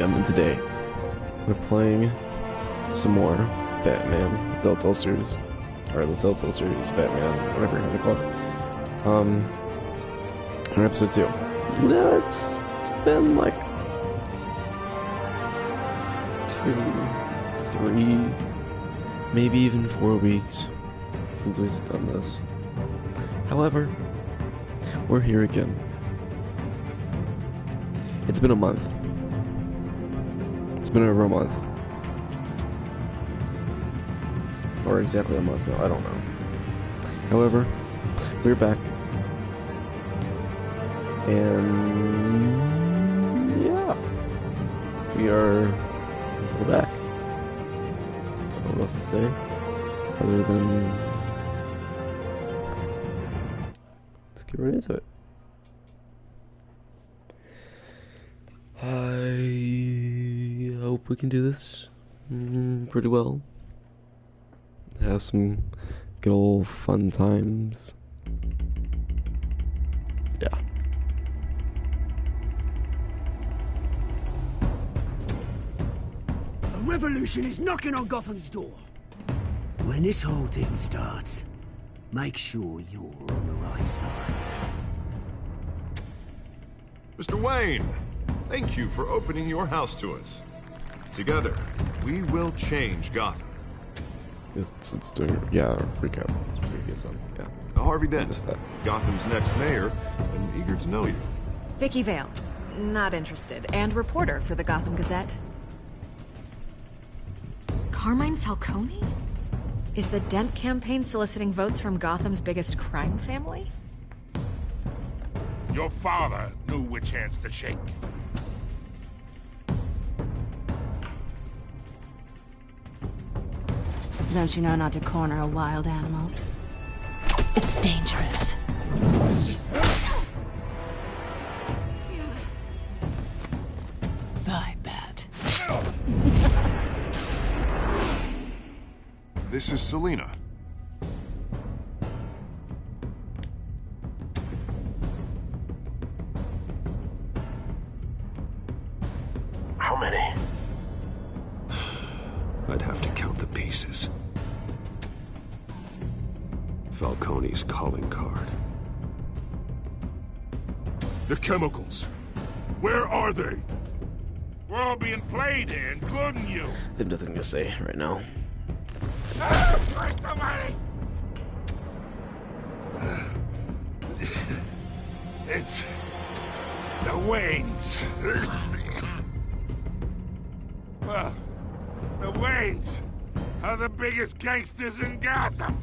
again, and today we're playing some more Batman, the Telltale series, or the Telltale series, Batman, whatever you want to call it. On episode 2. You know, it's been like 2, 3, maybe even 4 weeks since we've done this. However, we're here again. It's been a month. It's been over a month. Or exactly a month, no, I don't know. However, we're back. And yeah. We're back. I don't know what else to say. Other than let's get right into it. I hope we can do this pretty well. Have some good old fun times. Yeah. A revolution is knocking on Gotham's door. When this whole thing starts, make sure you're on the right side. Mr. Wayne, thank you for opening your house to us. Together, we will change Gotham. It's doing, yeah, recap. It's previous one, yeah. Harvey Dent, That. Gotham's next mayor, and eager to know you. Vicky Vale, not interested, and reporter for the Gotham Gazette. Carmine Falcone? Is the Dent campaign soliciting votes from Gotham's biggest crime family? Your father knew which hands to shake. Don't you know not to corner a wild animal? It's dangerous. Bye, Bat. This is Selina. How many? I'd have to count the pieces. Falcone's calling card. The chemicals. Where are they? We're all being played here, including you. I have nothing to say right now. Christ almighty! It's the Waynes. Well, the Waynes are the biggest gangsters in Gotham.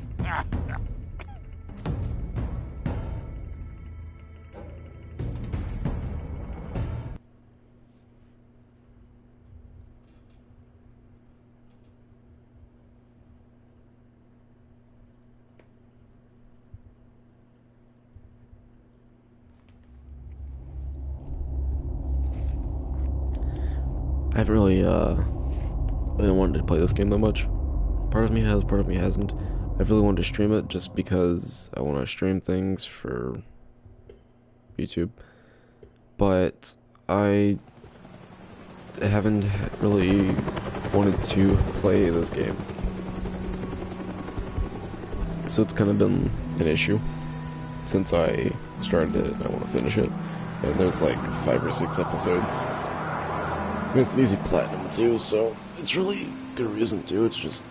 I haven't really wanted to play this game that much. Part of me has, part of me hasn't. I've really wanted to stream it just because I want to stream things for YouTube. But I haven't really wanted to play this game. So it's kind of been an issue since I started it and I want to finish it. And there's like 5 or 6 episodes. It's an easy platinum too, so it's really good reason to. It's just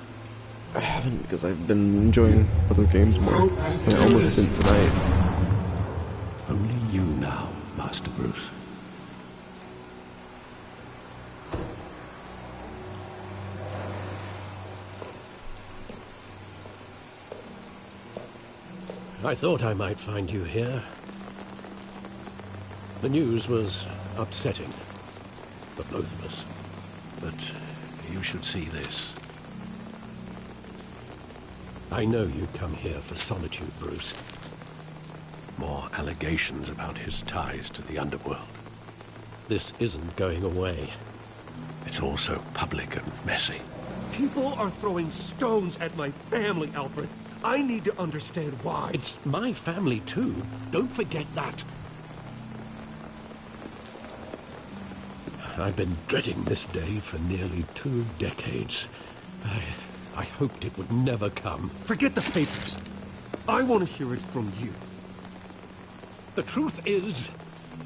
I haven't because I've been enjoying other games more. And I almost didn't tonight. Only you now, Master Bruce. I thought I might find you here. The news was upsetting for both of us. But you should see this. I know you come here for solitude, Bruce. More allegations about his ties to the underworld. This isn't going away. It's all so public and messy. People are throwing stones at my family, Alfred. I need to understand why. It's my family, too. Don't forget that. I've been dreading this day for nearly 2 decades. I hoped it would never come. Forget the papers. I want to hear it from you. The truth is,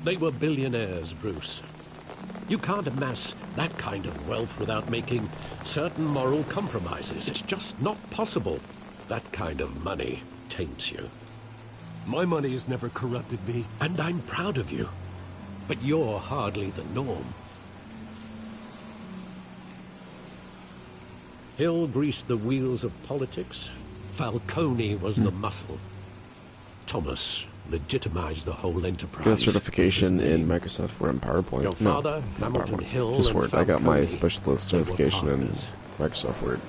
they were billionaires, Bruce. You can't amass that kind of wealth without making certain moral compromises. It's just not possible. That kind of money taints you. My money has never corrupted me. And I'm proud of you. But you're hardly the norm. Hill greased the wheels of politics. Falcone was the muscle. Thomas legitimized the whole enterprise. Get a certification in Microsoft Word and PowerPoint. Your father, no, Hamilton PowerPoint. Hill, Just and Word. I got my Falcone, specialist they were certification in partners. Microsoft Word.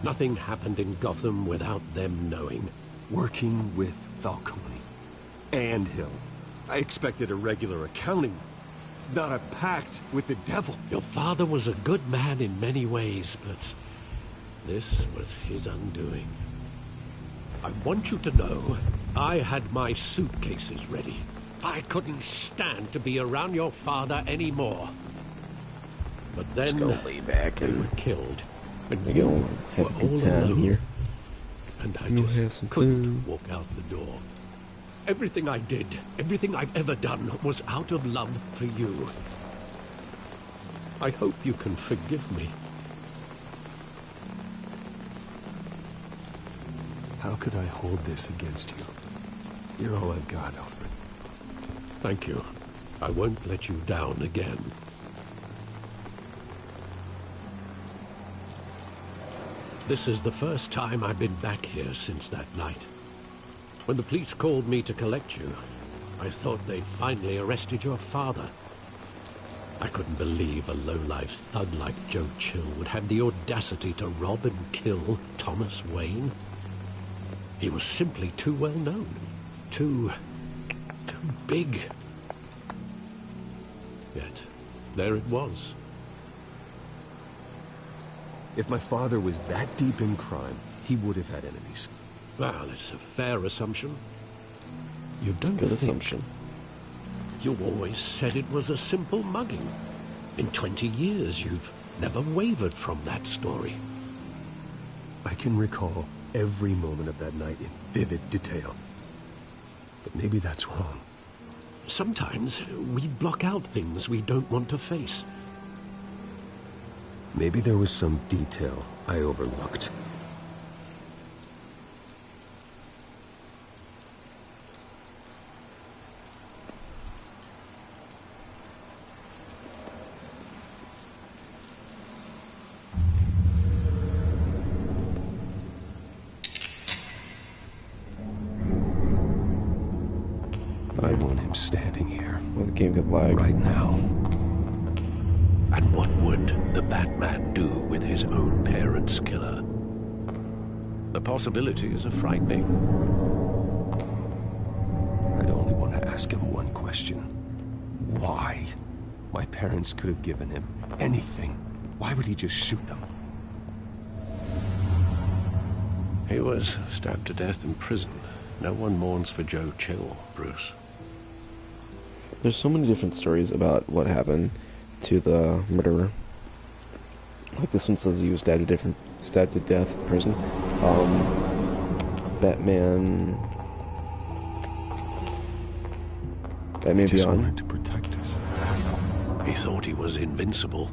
Nothing happened in Gotham without them knowing. Working with Falcone and Hill. I expected a regular accounting, not a pact with the devil. Your father was a good man in many ways, but this was his undoing. I want you to know, I had my suitcases ready. I couldn't stand to be around your father anymore. But then Let's go lay back they and were killed. And we you go have were a good all time alone. here. And I We'll have just some couldn't fun. walk out the door. Everything I did, everything I've ever done, was out of love for you. I hope you can forgive me. How could I hold this against you? You're all I've got, Alfred. Thank you. I won't let you down again. This is the first time I've been back here since that night. When the police called me to collect you, I thought they'd finally arrested your father. I couldn't believe a low-life thug like Joe Chill would have the audacity to rob and kill Thomas Wayne. He was simply too well known. Too big. Yet, there it was. If my father was that deep in crime, he would have had enemies. Well, it's a fair assumption. You don't Good think. assumption. You always said it was a simple mugging. In 20 years, you've never wavered from that story. I can recall every moment of that night in vivid detail. But maybe that's wrong. Sometimes we block out things we don't want to face. Maybe there was some detail I overlooked. I want him standing here. Well, the game could lag. Right now. And what would the Batman do with his own parents' killer? The possibilities are frightening. I'd only want to ask him one question. Why? My parents could have given him anything. Why would he just shoot them? He was stabbed to death in prison. No one mourns for Joe Chill, Bruce. There's so many different stories about what happened to the murderer. Like this one says he was stabbed to death in prison. Batman He just Beyond. wanted to protect us. He thought he was invincible.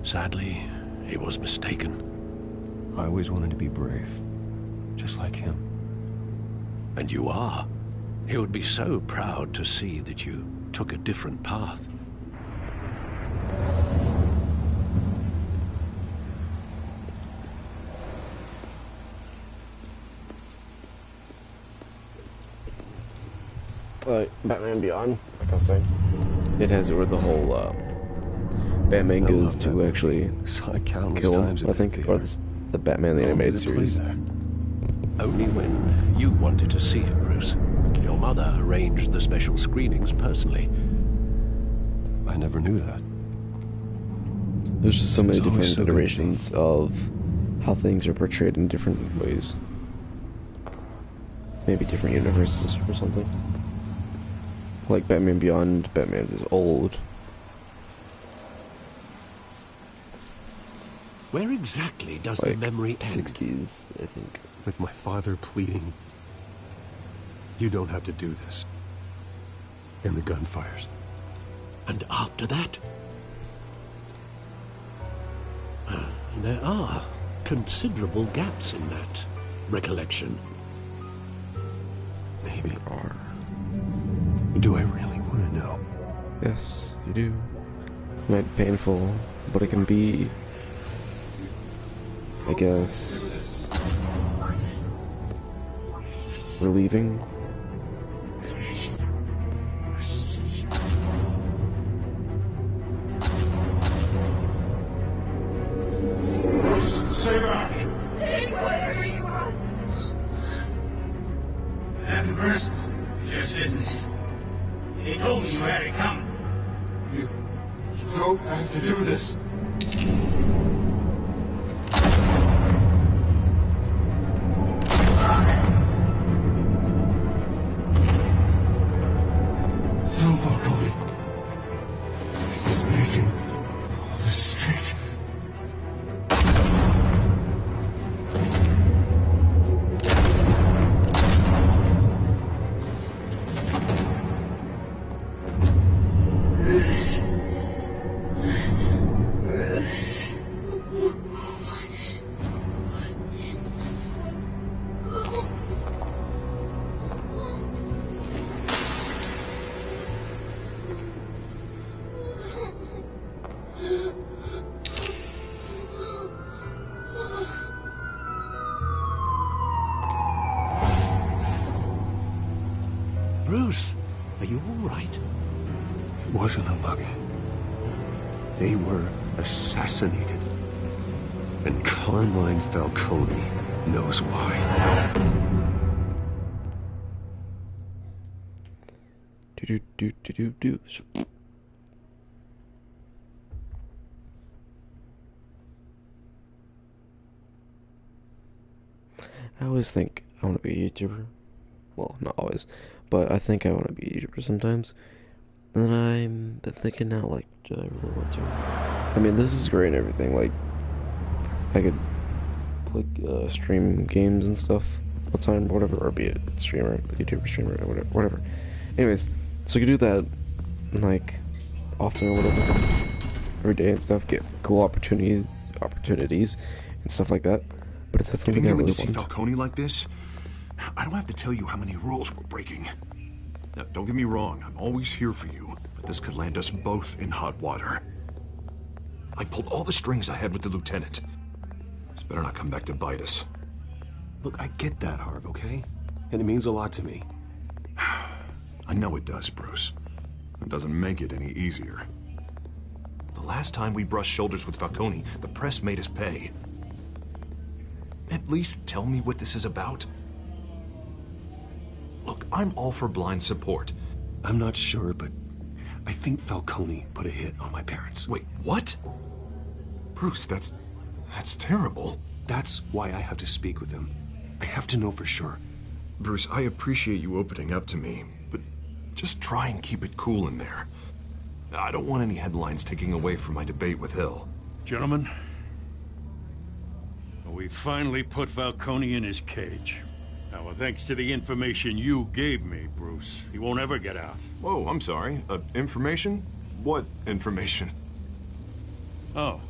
Sadly, he was mistaken. I always wanted to be brave. Just like him. And you are. He would be so proud to see that you took a different path. Batman Beyond, like I was saying, it has it where the whole Batman I goes love to that actually movie. Saw it countless kill him, times at I the think, theater. or the Batman the How long animated did it play series. there? Only when you wanted to see it, Bruce. Your mother arranged the special screenings personally. I never knew that. There's just so many It's always different so good. iterations of how things are portrayed in different ways. Maybe different universes or something. Like Batman Beyond, Batman is old. Where exactly does like the memory end? 60s, I think. With my father pleading, "You don't have to do this." And the gunfires. And after that? There are considerable gaps in that recollection. Maybe. Are. Do I really want to know? Yes, you do. It might be painful, but it can be, I guess, relieving. Stay back! Take whatever you want! Nothing personal, just business. They told me you had it coming. You don't have to do this. No, Falcone. He's making a mistake. Bruce, are you all right? It wasn't a mug. They were assassinated. And Carmine Falcone knows why. Do do do do do do. I always think I want to be a YouTuber. Well, not always, but I think I want to be a YouTuber sometimes. And I'm been thinking now, like, do I really want to? I mean, this is great and everything. Like, I could like stream games and stuff all the time, whatever, or be a streamer, a YouTuber streamer, or whatever. Anyways, so I could do that, like, often or whatever, every day and stuff. Get cool opportunities and stuff like that. But if that's something I Getting you really in to see want, Falcone like this, I don't have to tell you how many rules we're breaking. Now, don't get me wrong, I'm always here for you, but this could land us both in hot water. I pulled all the strings I had with the lieutenant. This better not come back to bite us. Look, I get that, Harv, okay? And it means a lot to me. I know it does, Bruce. It doesn't make it any easier. The last time we brushed shoulders with Falcone, the press made us pay. At least tell me what this is about. Look, I'm all for blind support. I'm not sure, but I think Falcone put a hit on my parents. Wait, what? Bruce, that's terrible. That's why I have to speak with him. I have to know for sure. Bruce, I appreciate you opening up to me, but just try and keep it cool in there. I don't want any headlines taking away from my debate with Hill. Gentlemen, we finally put Falcone in his cage. Now, thanks to the information you gave me, Bruce, he won't ever get out. Whoa, I'm sorry. Information? What information? Oh,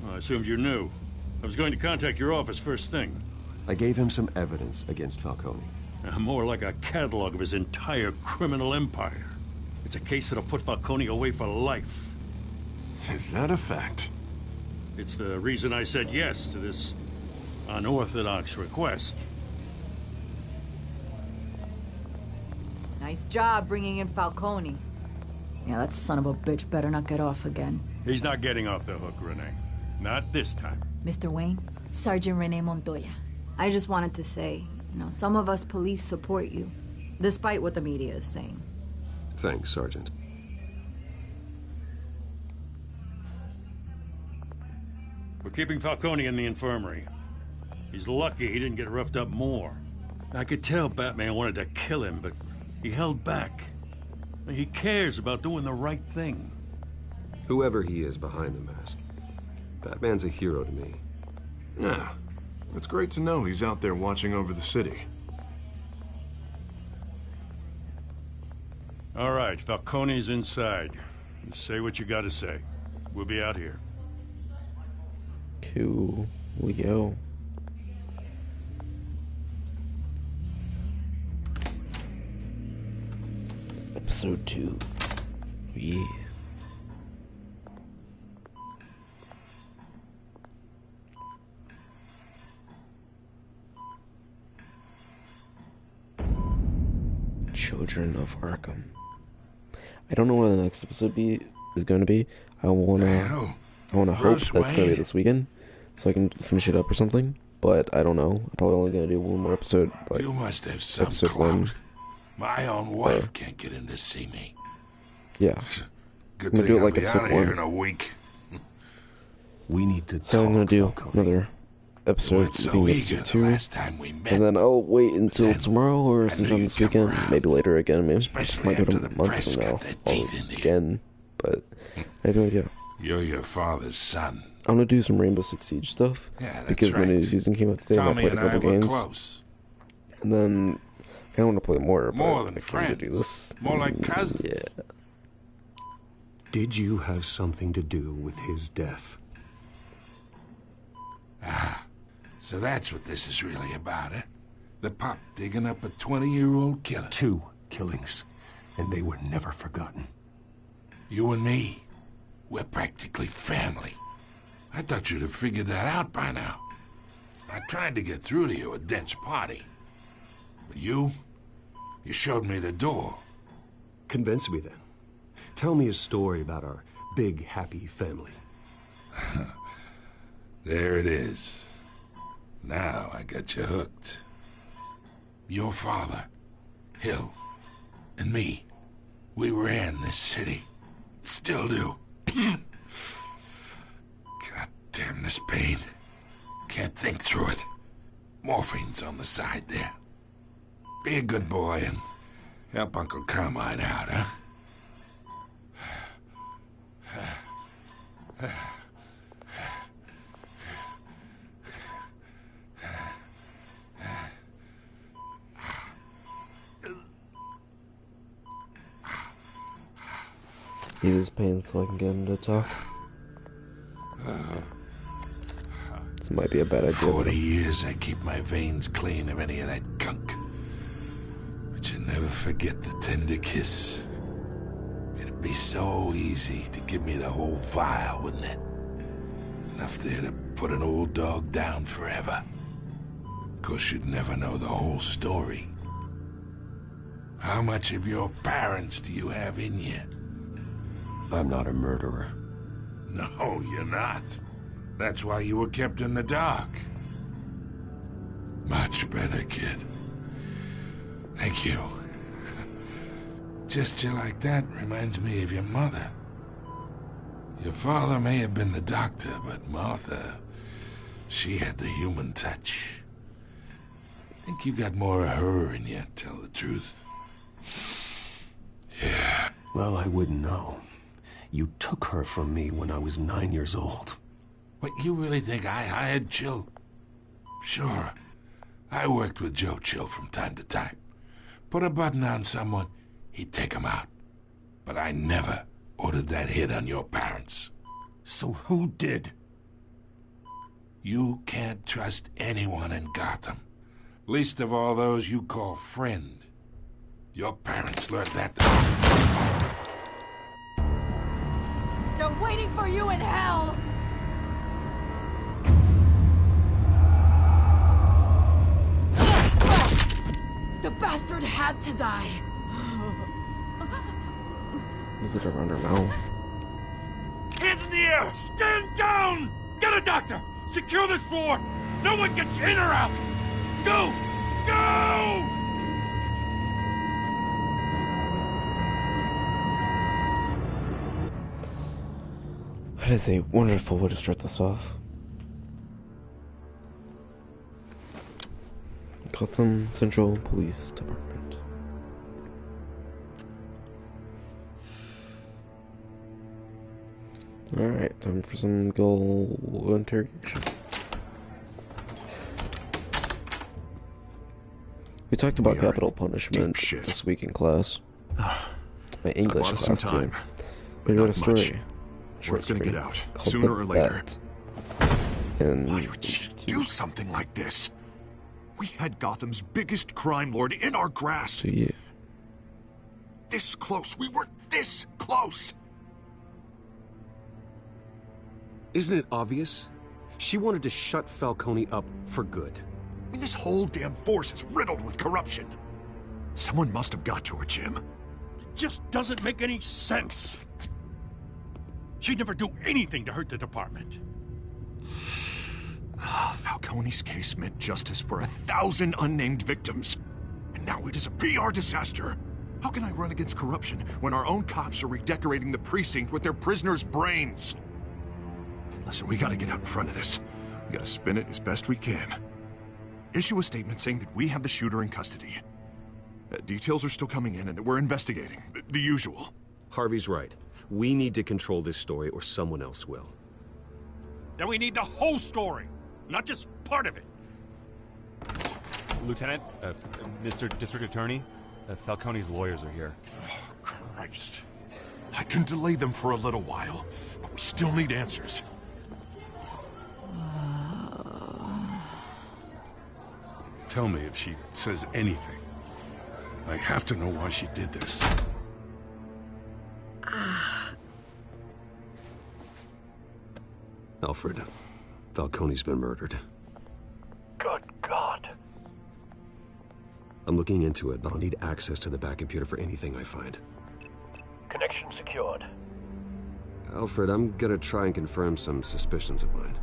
well, I assumed you knew. I was going to contact your office first thing. I gave him some evidence against Falcone. More like a catalog of his entire criminal empire. It's a case that'll put Falcone away for life. Is that a fact? It's the reason I said yes to this unorthodox request. Nice job bringing in Falcone. Yeah, that son of a bitch better not get off again. He's not getting off the hook, Renee. Not this time. Mr. Wayne, Sergeant Renee Montoya. I just wanted to say, some of us police support you, despite what the media is saying. Thanks, Sergeant. We're keeping Falcone in the infirmary. He's lucky he didn't get roughed up more. I could tell Batman wanted to kill him, but he held back. He cares about doing the right thing. Whoever he is behind the mask, Batman's a hero to me. Yeah, it's great to know he's out there watching over the city. All right, Falcone's inside. Say what you gotta say. We'll be out here. Cool. We go. Episode 2. Yeah. Children of Arkham. I don't know what the next episode is going to be. I wanna hope that's going to be this weekend, so I can finish it up or something. But I don't know. I'm probably only going to do one more episode. Like, you must have some episode clout. 1. My own wife can't get in to see me. Yeah. Good I'm gonna thing do it I'll like be episode out of here 1. in a week. We need to So talk, I'm gonna do Falcone. another episode, so being eager episode the 2, last time we met. and then I'll wait until tomorrow or I sometime knew this you'd come weekend, around. maybe later again. Maybe Especially might do it after a the month press from now. got their teeth in you. Again, but I have no idea. You're your father's son. I'm gonna do some Rainbow Six Siege stuff Yeah, that's because my right. new season came out today. And I Tommy played a and I couple were games, close. and then I want to play more. More but than I came friends. to do this. More like cousins. Yeah. Did you have something to do with his death? So that's what this is really about, eh? The pop digging up a 20-year-old killer. 2 killings, and they were never forgotten. You and me, we're practically family. I thought you'd have figured that out by now. I tried to get through to you at Dent's party. But you showed me the door. Convince me then. Tell me a story about our big, happy family. There it is. Now I got you hooked. Your father, Hill, and me, we ran this city. Still do. God damn this pain. Can't think through it. Morphine's on the side there. Be a good boy and help Uncle Carmine out, huh? He was paying so I can get him to talk. This might be a bad idea. 40 years I keep my veins clean of any of that gunk. But you never forget the tender kiss. It'd be so easy to give me the whole vial, wouldn't it? Enough there to put an old dog down forever. Of course, you'd never know the whole story. How much of your parents do you have in you? I'm not a murderer. No, you're not. That's why you were kept in the dark. Much better, kid. Thank you. Gesture like that reminds me of your mother. Your father may have been the doctor, but Martha, she had the human touch. I think you got more of her in you, tell the truth. Yeah. Well, I wouldn't know. You took her from me when I was 9 years old. What, you really think I hired Chill? Sure. I worked with Joe Chill from time to time. Put a button on someone, he'd take him out. But I never ordered that hit on your parents. So who did? You can't trust anyone in Gotham. Least of all those you call friend. Your parents learned that. They're waiting for you in hell! The bastard had to die. Is it around her mouth? Hands in the air! Stand down! Get a doctor! Secure this floor! No one gets in or out! Go! Go! That is a wonderful way to start this off. Gotham Central Police Department. Alright, time for some goal interrogation. We talked about capital punishment this week in class. My English class too. We wrote a story. Word's gonna get out sooner or later. And why would she do something like this? We had Gotham's biggest crime lord in our grasp. So yeah. This close. We were this close. Isn't it obvious? She wanted to shut Falcone up for good. I mean, this whole damn force is riddled with corruption. Someone must have got to her, Jim. It just doesn't make any sense. She'd never do anything to hurt the department. Falcone's case meant justice for 1,000 unnamed victims. And now it is a PR disaster. How can I run against corruption when our own cops are redecorating the precinct with their prisoners' brains? Listen, we gotta get out in front of this. We gotta spin it as best we can. Issue a statement saying that we have the shooter in custody. Details are still coming in and that we're investigating. The usual. Harvey's right. We need to control this story or someone else will. Then we need the whole story, not just part of it. Lieutenant, Mr. District Attorney, Falcone's lawyers are here. Oh, Christ. I can delay them for a little while, but we still need answers. Tell me if she says anything. I have to know why she did this. Alfred, Falcone's been murdered. Good God. I'm looking into it, but I'll need access to the back computer for anything I find. Connection secured. Alfred, I'm gonna try and confirm some suspicions of mine.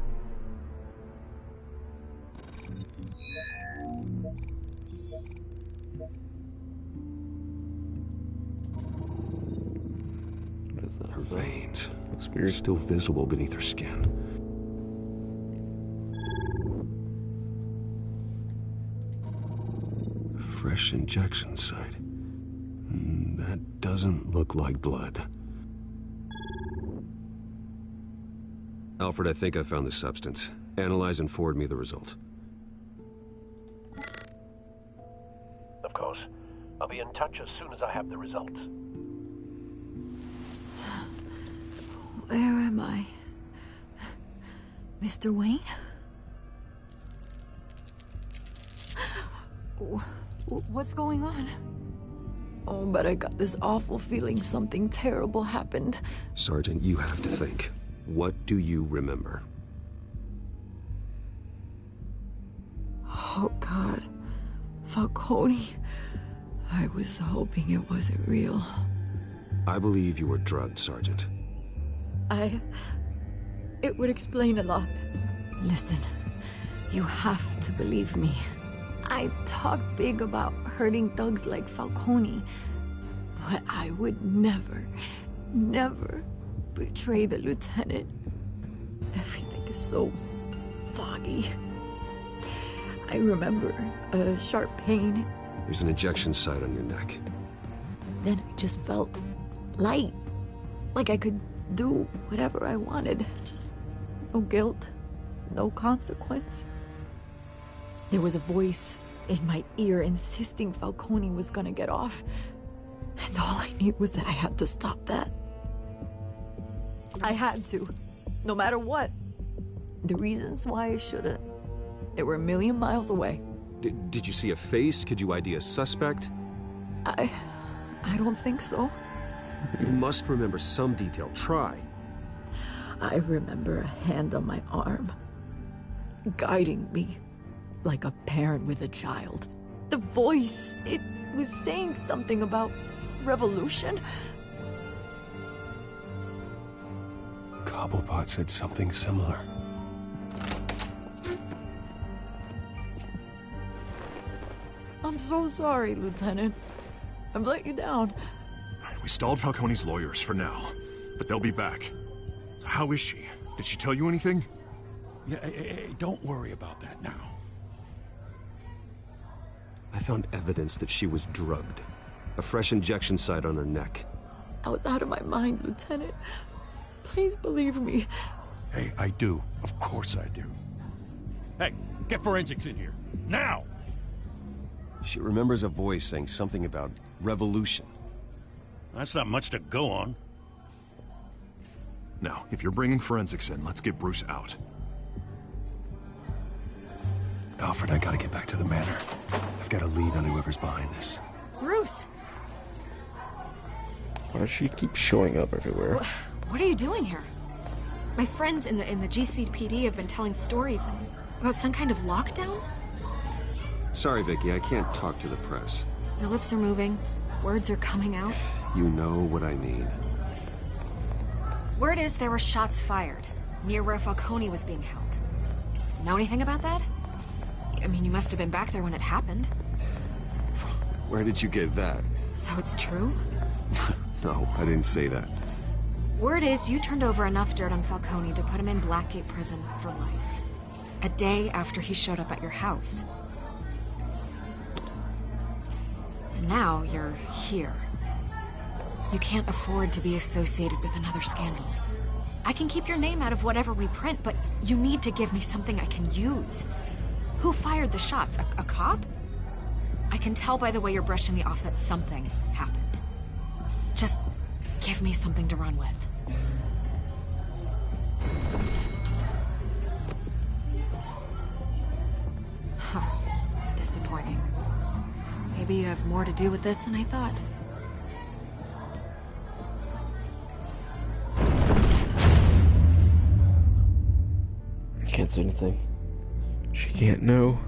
What is that? Her veins. Looks weird. Still visible beneath her skin. Fresh injection site. That doesn't look like blood. Alfred, I think I found the substance. Analyze and forward me the result. Of course. I'll be in touch as soon as I have the results. Where am I? Mr. Wayne? What's going on? Oh, but I got this awful feeling something terrible happened. Sergeant, you have to think. What do you remember? Oh, God. Falcone. I was hoping it wasn't real. I believe you were drugged, Sergeant. It would explain a lot. Listen, you have to believe me. I talk big about hurting thugs like Falcone, but I would never, never betray the lieutenant. Everything is so foggy. I remember a sharp pain. There's an injection site on your neck. Then I just felt light, like I could do whatever I wanted. No guilt, no consequence. There was a voice in my ear insisting Falcone was gonna get off. And all I knew was that I had to stop that. I had to, no matter what. The reasons why I shouldn't, they were a million miles away. Did you see a face? Could you ID a suspect? I don't think so. You must remember some detail. Try. I remember a hand on my arm, guiding me like a parent with a child. The voice, it was saying something about revolution. Cobblepot said something similar. I'm so sorry, Lieutenant. I've let you down. We stalled Falcone's lawyers for now, but they'll be back. So how is she? Did she tell you anything? Yeah, don't worry about that now. I found evidence that she was drugged. A fresh injection site on her neck. I was out of my mind, Lieutenant. Please believe me. Hey, I do. Of course I do. Hey, get forensics in here. Now! She remembers a voice saying something about revolution. That's not much to go on. Now, if you're bringing forensics in, let's get Bruce out. Alfred, I gotta get back to the manor. I've got a lead on whoever's behind this. Bruce! Why does she keep showing up everywhere? What are you doing here? My friends in the GCPD have been telling stories about some kind of lockdown? Sorry, Vicky, I can't talk to the press. Your lips are moving. Words are coming out. You know what I mean. Word is there were shots fired near where Falcone was being held. Know anything about that? I mean, you must have been back there when it happened. Where did you get that? So it's true? No, I didn't say that. Word is you turned over enough dirt on Falcone to put him in Blackgate Prison for life. A day after he showed up at your house. And now you're here. You can't afford to be associated with another scandal. I can keep your name out of whatever we print, but you need to give me something I can use. Who fired the shots? A cop? I can tell by the way you're brushing me off that something happened. Just give me something to run with. Huh. Disappointing. Maybe you have more to do with this than I thought. I can't say anything. She can't know.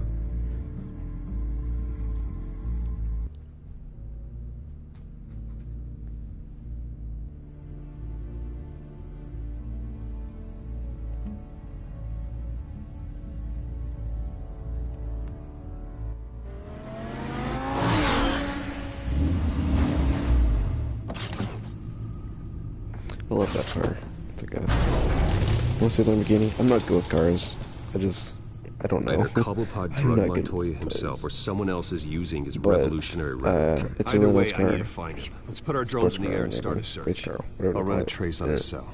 I love that car. It's a good. Want to see the Lamborghini? I'm not good with cars. I don't know. Either Cobblepot drug Montoya himself or someone else is using his revolutionary rhetoric. It's a Either really way, nice I car. need to find him. Let's put our drones in the air and start a search. I'll run a trace on his cell.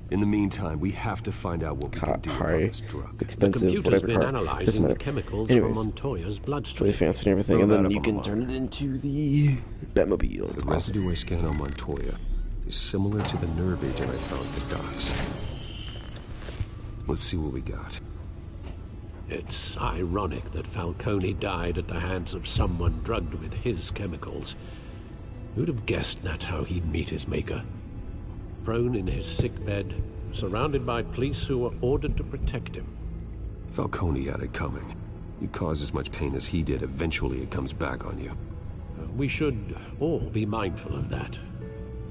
In the meantime, we have to find out what we can do about this drug. Expensive, the computer's whatever been car. analyzing the chemicals from Montoya's bloodstream. Really fancy and everything, and then you can turn it into the Batmobile. It's The residue I scan on Montoya is similar to the nerve agent I found at the docks. Let's see what we got. It's ironic that Falcone died at the hands of someone drugged with his chemicals. Who'd have guessed that's how he'd meet his maker? Prone in his sickbed, surrounded by police who were ordered to protect him. Falcone had it coming. You cause as much pain as he did, eventually it comes back on you. We should all be mindful of that.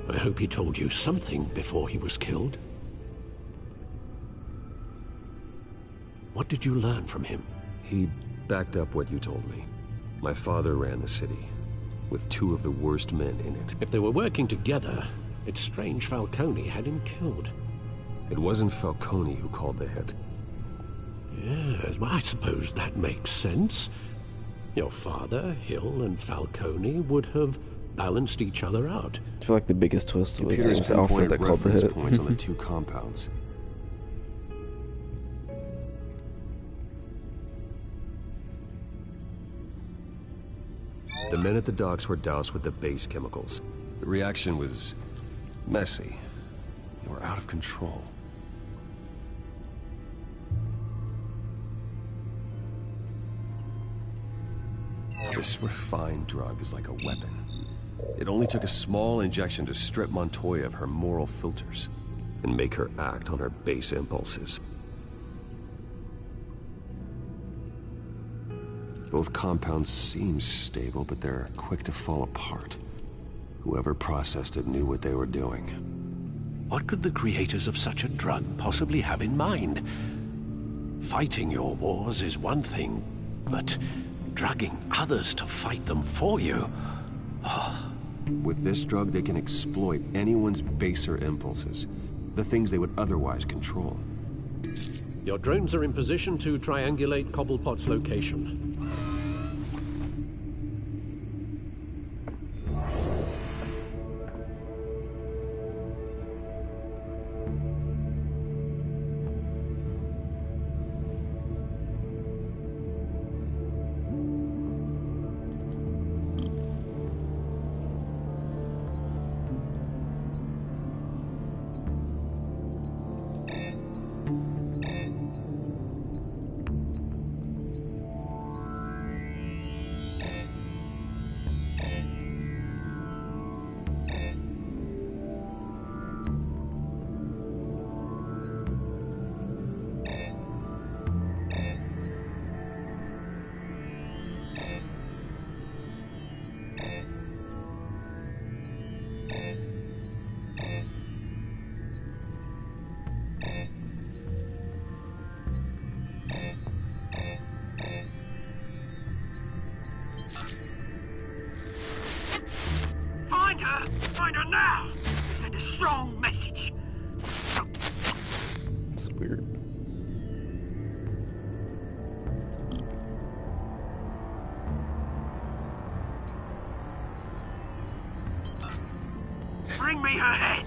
I hope he told you something before he was killed. What did you learn from him? He backed up what you told me. My father ran the city, with two of the worst men in it. If they were working together, it's strange Falcone had him killed. It wasn't Falcone who called the hit. Yes, well, I suppose that makes sense. Your father, Hill, and Falcone would have balanced each other out. I feel like the biggest twist was Computers it was Alfred pinpointed that called the reference hit. points on the two compounds. The men at the docks were doused with the base chemicals. The reaction was messy. They were out of control. This refined drug is like a weapon. It only took a small injection to strip Montoya of her moral filters and make her act on her base impulses. Both compounds seem stable, but they're quick to fall apart. Whoever processed it knew what they were doing. What could the creators of such a drug possibly have in mind? Fighting your wars is one thing, but drugging others to fight them for you? Oh. With this drug, they can exploit anyone's baser impulses, the things they would otherwise control. Your drones are in position to triangulate Cobblepot's location. me her head!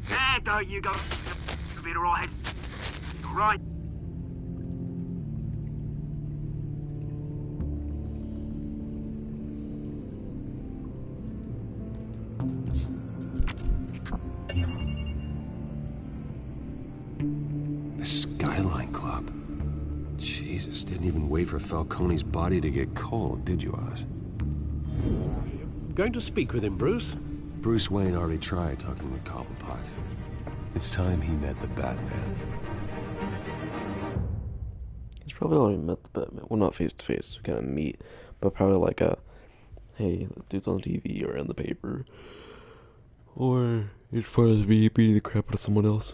There, don't you go. A bit alright. Alright. The Skyline Club. Jesus, didn't even wait for Falcone's body to get cold, did you, Oz? Going to speak with him, Bruce? Bruce Wayne already tried talking with Cobblepot. It's time he met the Batman. He's probably already met the Batman. Well, not face to face, kind of meet, but probably like a, hey, the dude's on TV or in the paper. Or as far as me beating the crap out of someone else.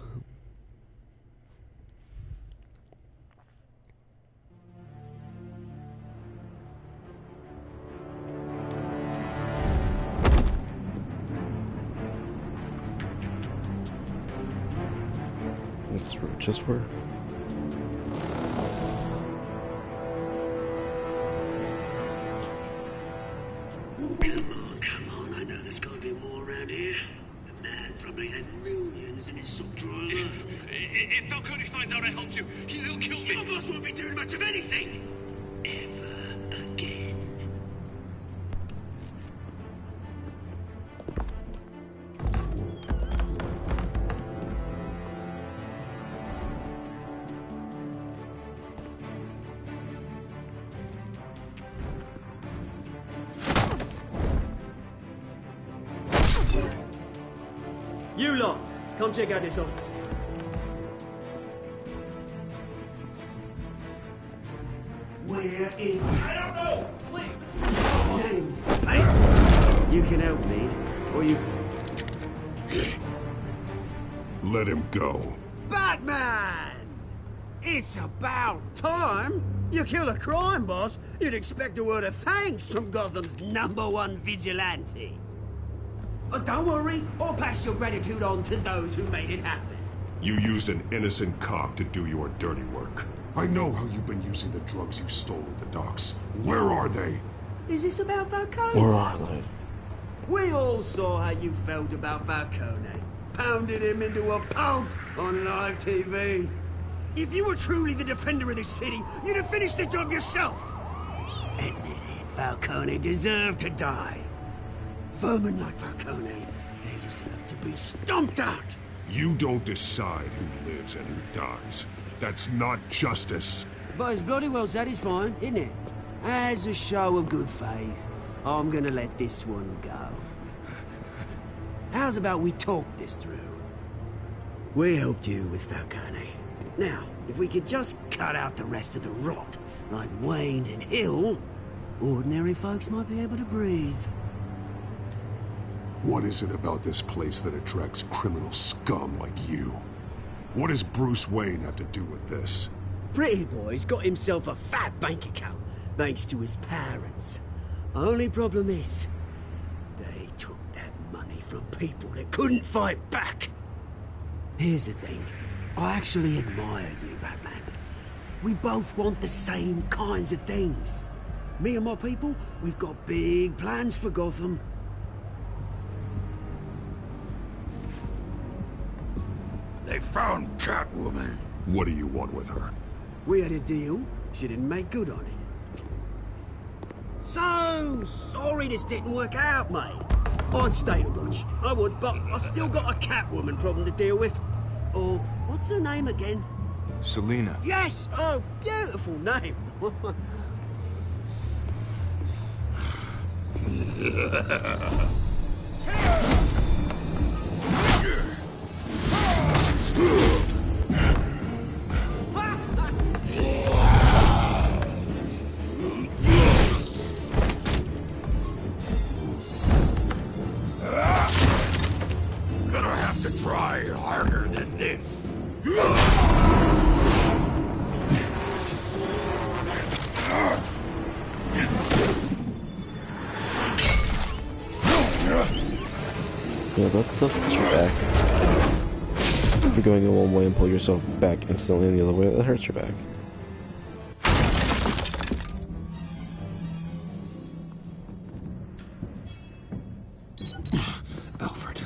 That's just where. Come on, I know there's gotta be more around here. The man probably had millions in his sock drawer alone. If Falcone finds out I helped you, he'll kill me. Your boss won't be doing much of anything! Ever again. You lot, come check out this office. Where is... I don't know! Names? Hey, you can help me, or you... Let him go. Batman! It's about time! You kill a crime boss, you'd expect a word of thanks from Gotham's #1 vigilante. But don't worry, I'll pass your gratitude on to those who made it happen. You used an innocent cop to do your dirty work. I know how you've been using the drugs you stole at the docks. Where are they? Is this about Falcone? Or are they? We all saw how you felt about Falcone. Pounded him into a pulp on live TV. If you were truly the defender of this city, you'd have finished the job yourself. Admit it, Falcone deserved to die. Vermin like Falcone, they deserve to be stomped out. You don't decide who lives and who dies. That's not justice. But it's bloody well satisfying, isn't it? As a show of good faith, I'm gonna let this one go. How's about we talk this through? We helped you with Falcone. Now, if we could just cut out the rest of the rot, like Wayne and Hill, ordinary folks might be able to breathe. What is it about this place that attracts criminal scum like you? What does Bruce Wayne have to do with this? Pretty Boy's got himself a fat bank account, thanks to his parents. Only problem is, they took that money from people that couldn't fight back. Here's the thing. I actually admire you, Batman. We both want the same kinds of things. Me and my people, we've got big plans for Gotham. They found Catwoman. What do you want with her? We had a deal. She didn't make good on it. So sorry this didn't work out, mate. I'd stay to watch. I would, but I still got a Catwoman problem to deal with. Or, what's her name again? Selina. Yes! Oh, beautiful name. Gonna have to try harder than this. Yeah, Yeah, that stuff hurts your back. If you're going in one way and pull yourself back instantly in the other way, that hurts your back. Alfred,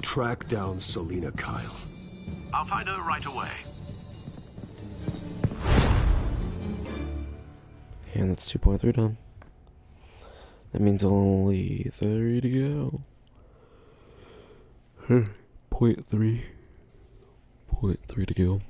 track down Selina Kyle. I'll find her right away. And that's 2.3 done. That means only 30 to go. 0.3 to go.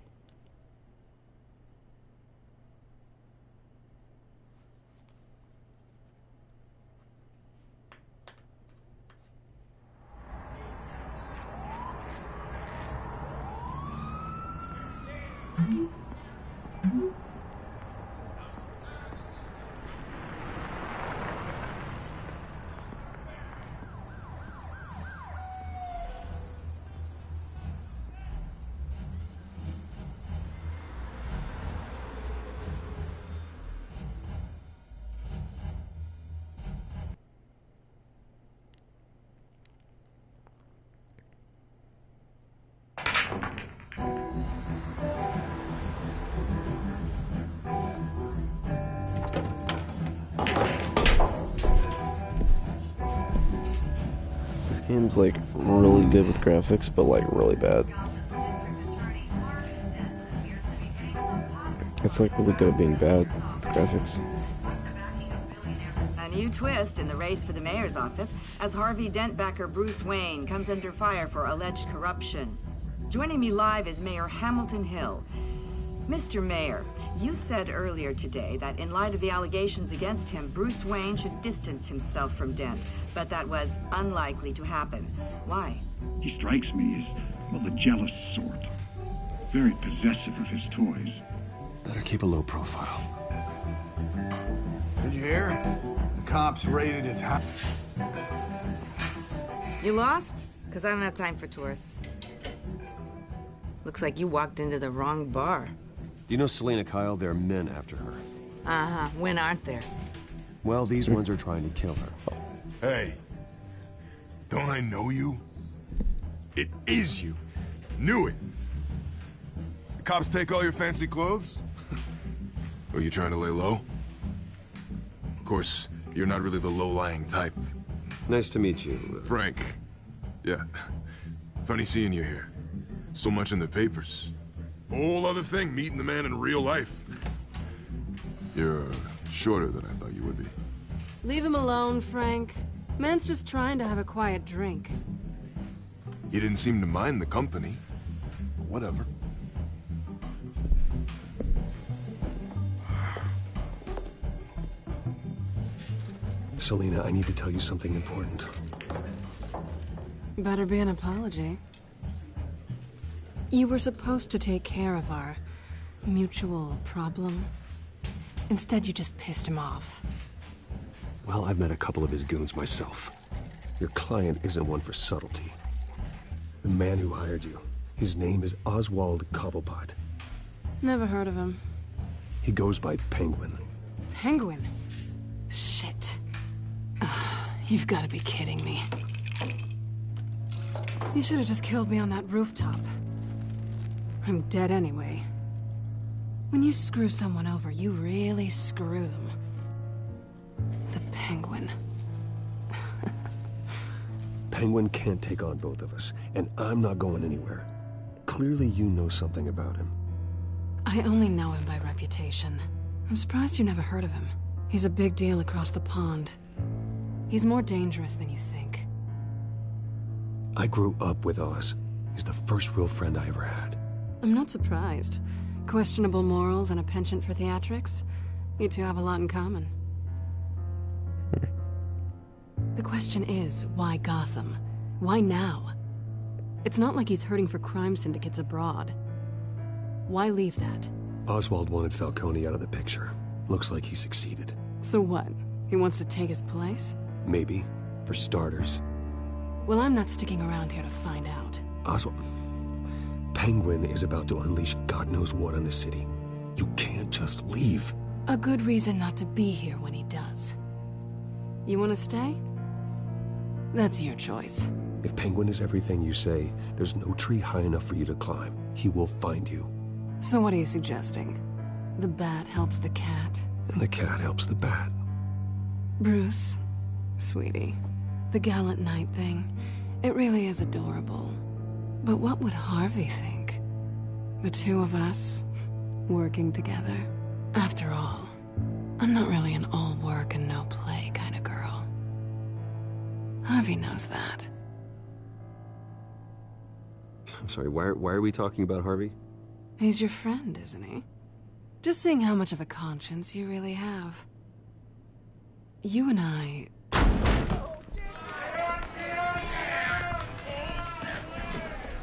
Game's like really good with graphics, but like really bad. It's like really good at being bad with graphics. A new twist in the race for the mayor's office as Harvey Dent backer Bruce Wayne comes under fire for alleged corruption. Joining me live is Mayor Hamilton Hill. Mr. Mayor, you said earlier today that in light of the allegations against him, Bruce Wayne should distance himself from Dent, but that was unlikely to happen. Why? He strikes me as, well, the jealous sort. Very possessive of his toys. Better keep a low profile. Did you hear? The cops raided his house. You lost? Because I don't have time for tourists. Looks like you walked into the wrong bar. Do you know Selina Kyle? There are men after her. Uh-huh. When aren't there? Well, these ones are trying to kill her. Hey, don't I know you? It is you. Knew it. The cops take all your fancy clothes? Are you trying to lay low? Of course, you're not really the low-lying type. Nice to meet you. Frank. Yeah. Funny seeing you here. So much in the papers. Whole other thing, meeting the man in real life. You're shorter than I thought you would be. Leave him alone, Frank. Man's just trying to have a quiet drink. You didn't seem to mind the company. Whatever. Selina, I need to tell you something important. Better be an apology. You were supposed to take care of our mutual problem. Instead, you just pissed him off. Well, I've met a couple of his goons myself. Your client isn't one for subtlety. The man who hired you, his name is Oswald Cobblepot. Never heard of him. He goes by Penguin. Penguin? Shit. Ugh, you've got to be kidding me. You should have just killed me on that rooftop. I'm dead anyway. When you screw someone over, you really screw them. The Penguin. Penguin can't take on both of us, and I'm not going anywhere. Clearly you know something about him. I only know him by reputation. I'm surprised you never heard of him. He's a big deal across the pond. He's more dangerous than you think. I grew up with Oz. He's the first real friend I ever had. I'm not surprised. Questionable morals and a penchant for theatrics. You two have a lot in common. The question is, why Gotham? Why now? It's not like he's hurting for crime syndicates abroad. Why leave that? Oswald wanted Falcone out of the picture. Looks like he succeeded. So what? He wants to take his place? Maybe. For starters. Well, I'm not sticking around here to find out. Oswald... Penguin is about to unleash God knows what on the city. You can't just leave. A good reason not to be here when he does. You want to stay? That's your choice. If Penguin is everything you say, there's no tree high enough for you to climb. He will find you. So what are you suggesting? The bat helps the cat? And the cat helps the bat. Bruce, sweetie, the gallant knight thing, it really is adorable. But what would Harvey think? The two of us, working together? After all, I'm not really an all work and no play kind of girl. Harvey knows that. I'm sorry, why are we talking about Harvey? He's your friend, isn't he? Just seeing how much of a conscience you really have. You and I...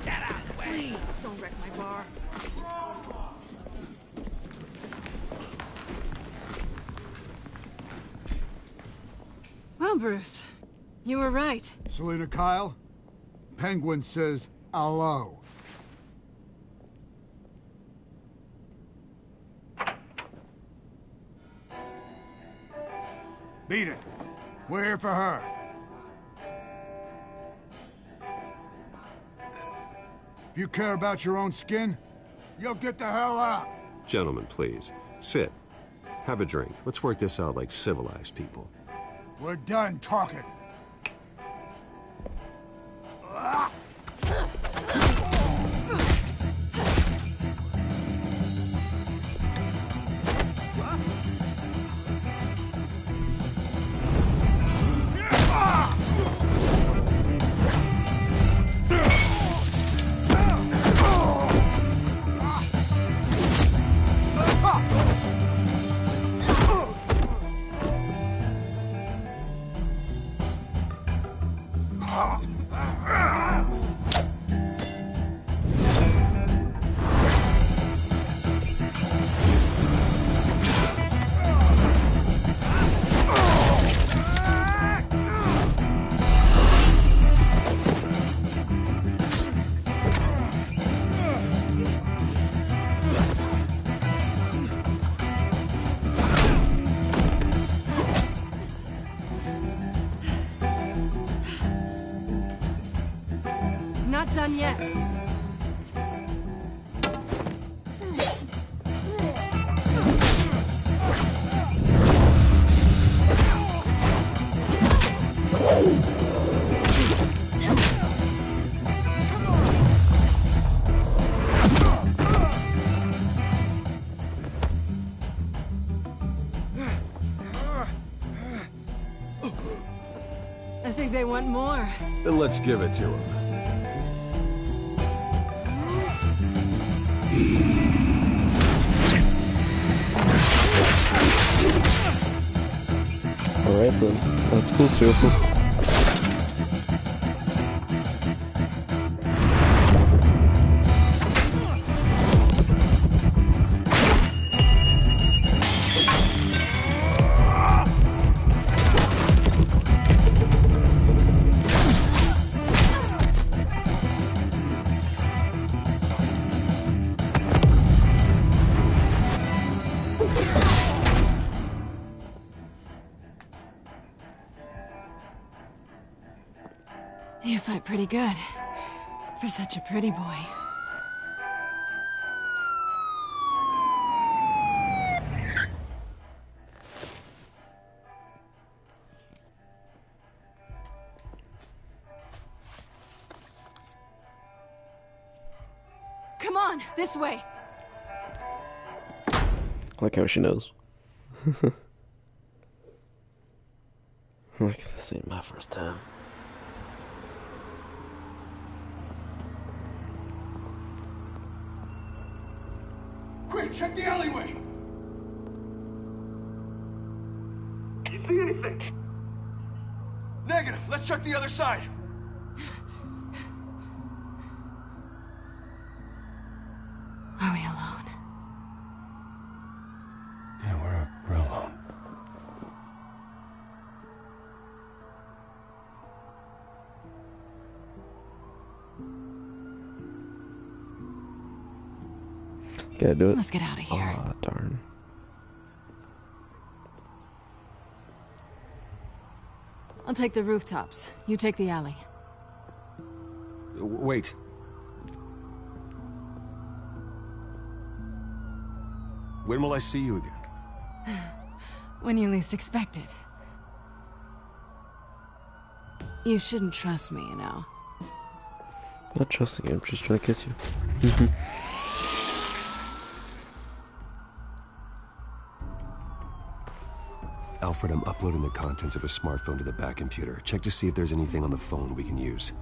Get out of the way! Please, don't wreck my bar. Well, Bruce, you were right. Selina Kyle, Penguin says hello. Beat it. We're here for her. If you care about your own skin, you'll get the hell out. Gentlemen, please. Sit. Have a drink. Let's work this out like civilized people. We're done talking. Not done yet. I think they want more. Then let's give it to him. Alright then, that's cool too. You fight pretty good. For such a pretty boy. Come on, this way. I like how she knows. Like, this ain't my first time. Quick, check the alleyway! You see anything? Negative. Let's check the other side. Are we alone? Yeah, we're alone. Gotta do it. Let's get out of here. Aw, darn. I'll take the rooftops. You take the alley. Wait. When will I see you again? When you least expect it. You shouldn't trust me, you know. Not trusting you, I'm just trying to kiss you. Alfred, I'm uploading the contents of a smartphone to the back computer. Check to see if there's anything on the phone we can use.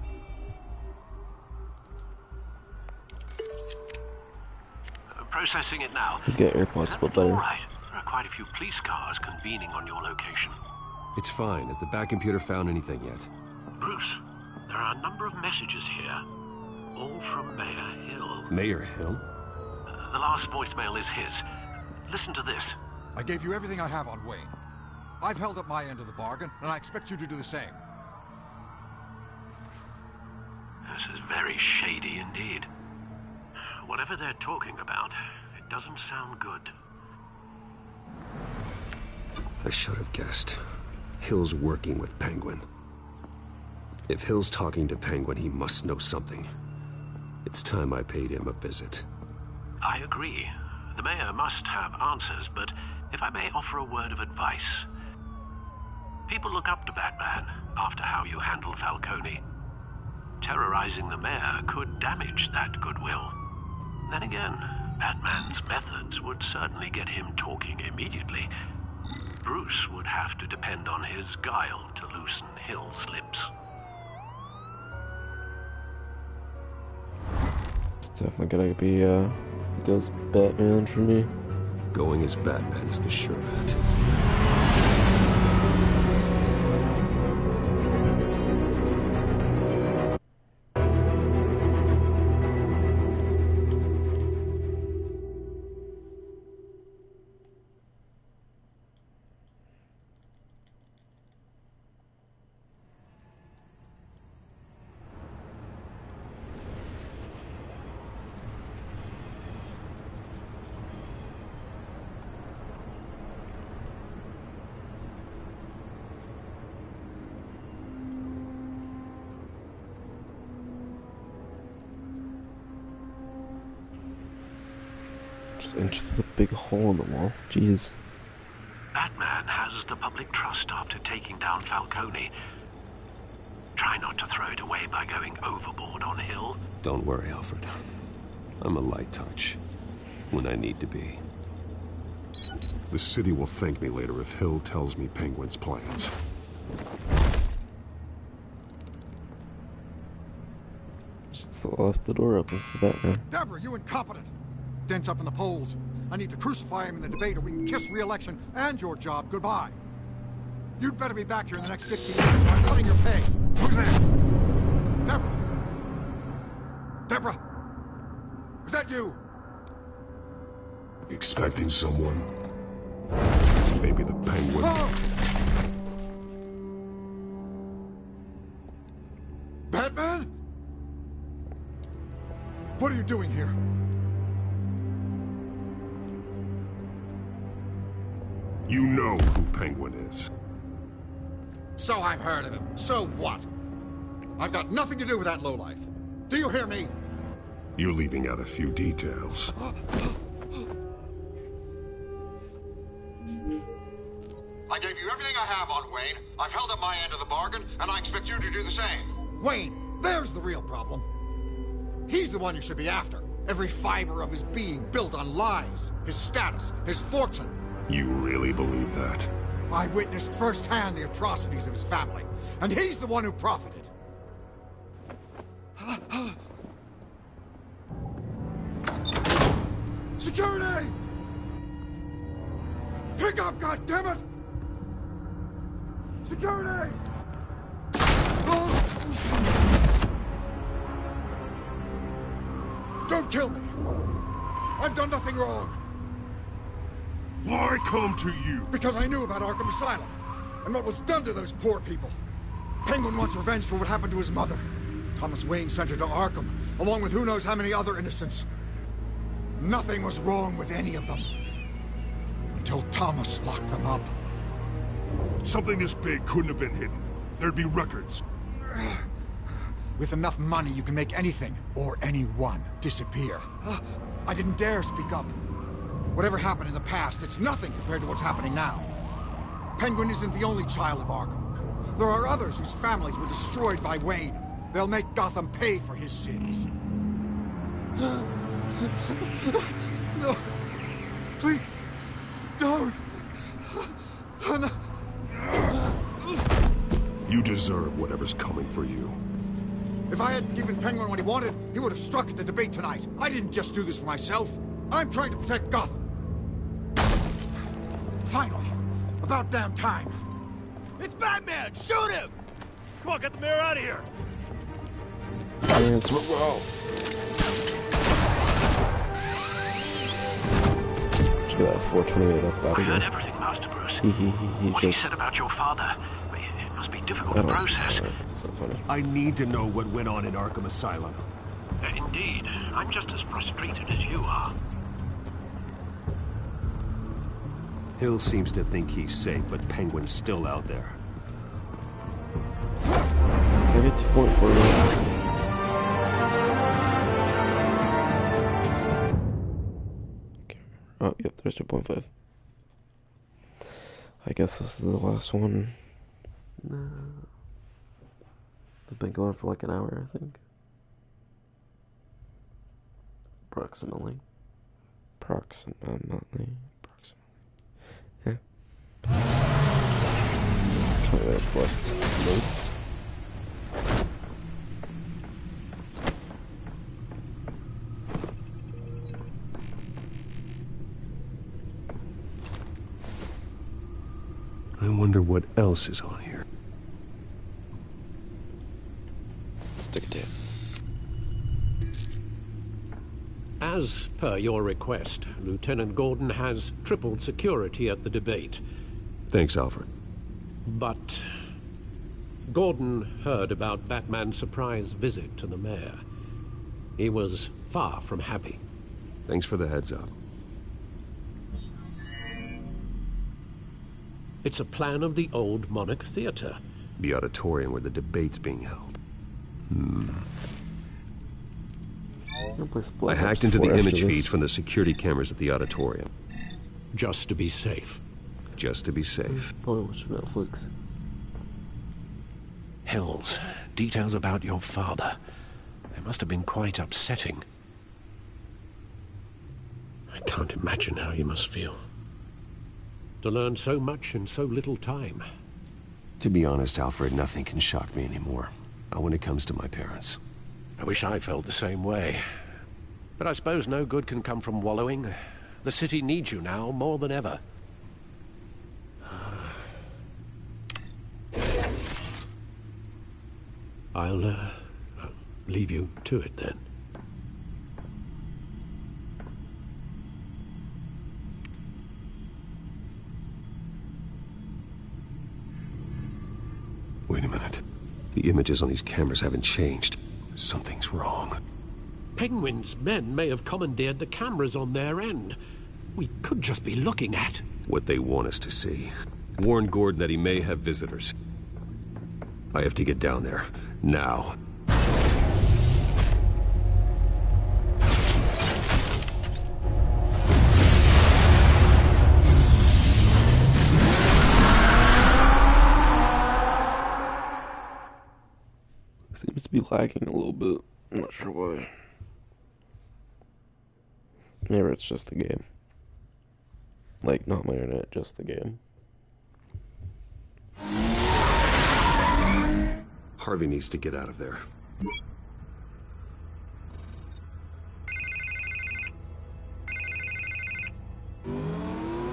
Processing it now. He's got AirPods, but better. All right. There are quite a few police cars convening on your location. It's fine. Has the back computer found anything yet? Bruce, there are a number of messages here, all from Mayor Hill. Mayor Hill? The last voicemail is his. Listen to this. I gave you everything I have on Wayne. I've held up my end of the bargain, and I expect you to do the same. This is very shady indeed. Whatever they're talking about, it doesn't sound good. I should have guessed. Hill's working with Penguin. If Hill's talking to Penguin, he must know something. It's time I paid him a visit. I agree. The mayor must have answers, but if I may offer a word of advice. People look up to Batman after how you handled Falcone. Terrorizing the mayor could damage that goodwill. Then again, Batman's methods would certainly get him talking immediately. Bruce would have to depend on his guile to loosen Hill's lips. It's definitely gonna be, goes Batman for me. Going as Batman is the sure bet. Just enter the big hole in the wall. Jeez. Batman has the public trust after taking down Falcone. Try not to throw it away by going overboard on Hill. Don't worry, Alfred. I'm a light touch. When I need to be. The city will thank me later if Hill tells me Penguin's plans. Just left the door open for Batman. Deborah, you incompetent! Dent's up in the polls. I need to crucify him in the debate or we can kiss re-election and your job goodbye. You'd better be back here in the next 15 minutes or I'm cutting your pay. Who's there? Deborah! Deborah! Is that you? Expecting someone? Maybe the Penguin. Oh! Batman? What are you doing here? You know who Penguin is. So I've heard of him. So what? I've got nothing to do with that lowlife. Do you hear me? You're leaving out a few details. I gave you everything I have on Wayne. I've held up my end of the bargain, and I expect you to do the same. Wayne, there's the real problem. He's the one you should be after. Every fiber of his being built on lies, his status, his fortune. You really believe that? I witnessed firsthand the atrocities of his family, and he's the one who profited. Security! Pick up, goddammit! Security! Don't kill me! I've done nothing wrong! Why come to you? Because I knew about Arkham Asylum, and what was done to those poor people. Penguin wants revenge for what happened to his mother. Thomas Wayne sent her to Arkham, along with who knows how many other innocents. Nothing was wrong with any of them. Until Thomas locked them up. Something this big couldn't have been hidden. There'd be records. With enough money, you can make anything, or anyone, disappear. I didn't dare speak up. Whatever happened in the past, it's nothing compared to what's happening now. Penguin isn't the only child of Arkham. There are others whose families were destroyed by Wayne. They'll make Gotham pay for his sins. No. Please. Don't. No. You deserve whatever's coming for you. If I had given Penguin what he wanted, he would have struck at the debate tonight. I didn't just do this for myself. I'm trying to protect Gotham. Finally. About damn time. It's Batman! Shoot him! Come on, get the mayor out of here! Let's go. Just got 428 up out I of heard here. everything, Master Bruce. He What you just... said about your father, it must be difficult I to don't process. It's not funny. I need to know what went on in Arkham Asylum. Indeed. I'm just as frustrated as you are. Hill seems to think he's safe, but Penguin's still out there. I get 2.4. Oh, yep, there's 2.5. I guess this is the last one. No. They've been going for like an hour, I think. Approximately. Yeah. 20 minutes left. Nice. I wonder what else is on here. Stick it in. As per your request, Lieutenant Gordon has tripled security at the debate. Thanks, Alfred. But Gordon heard about Batman's surprise visit to the mayor. He was far from happy. Thanks for the heads up. It's a plan of the old Monarch Theater. The auditorium where the debate's being held. I hacked into the image feeds from the security cameras at the auditorium. Just to be safe. Just to be safe. Probably watch Netflix. Hills, details about your father. They must have been quite upsetting. I can't imagine how you must feel. To learn so much in so little time. To be honest, Alfred, nothing can shock me anymore. Not when it comes to my parents. I wish I felt the same way. But I suppose no good can come from wallowing. The city needs you now more than ever. I'll leave you to it then. Wait a minute. The images on these cameras haven't changed. Something's wrong. Penguin's men may have commandeered the cameras on their end. We could just be looking at what they want us to see. Warn Gordon that he may have visitors. I have to get down there. Now. Seems to be lagging a little bit. I'm not sure why. Maybe it's just the game. Like, not my internet, just the game. Harvey needs to get out of there.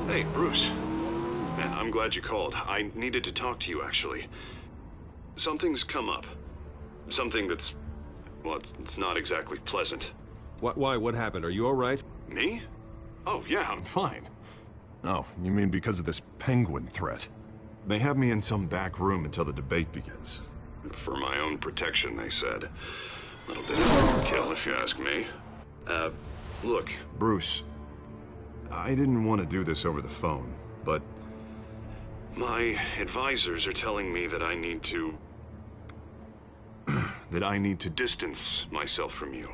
Hey, Bruce. Man, I'm glad you called. I needed to talk to you, actually. Something's come up. Something that's... well, it's not exactly pleasant. Why? What happened? Are you all right? Me? Oh, yeah, I'm fine. Oh, you mean because of this Penguin threat? They have me in some back room until the debate begins. For my own protection, they said. A little bit of overkill, if you ask me. Look. Bruce, I didn't want to do this over the phone, but... my advisors are telling me that I need to... that I need to distance myself from you.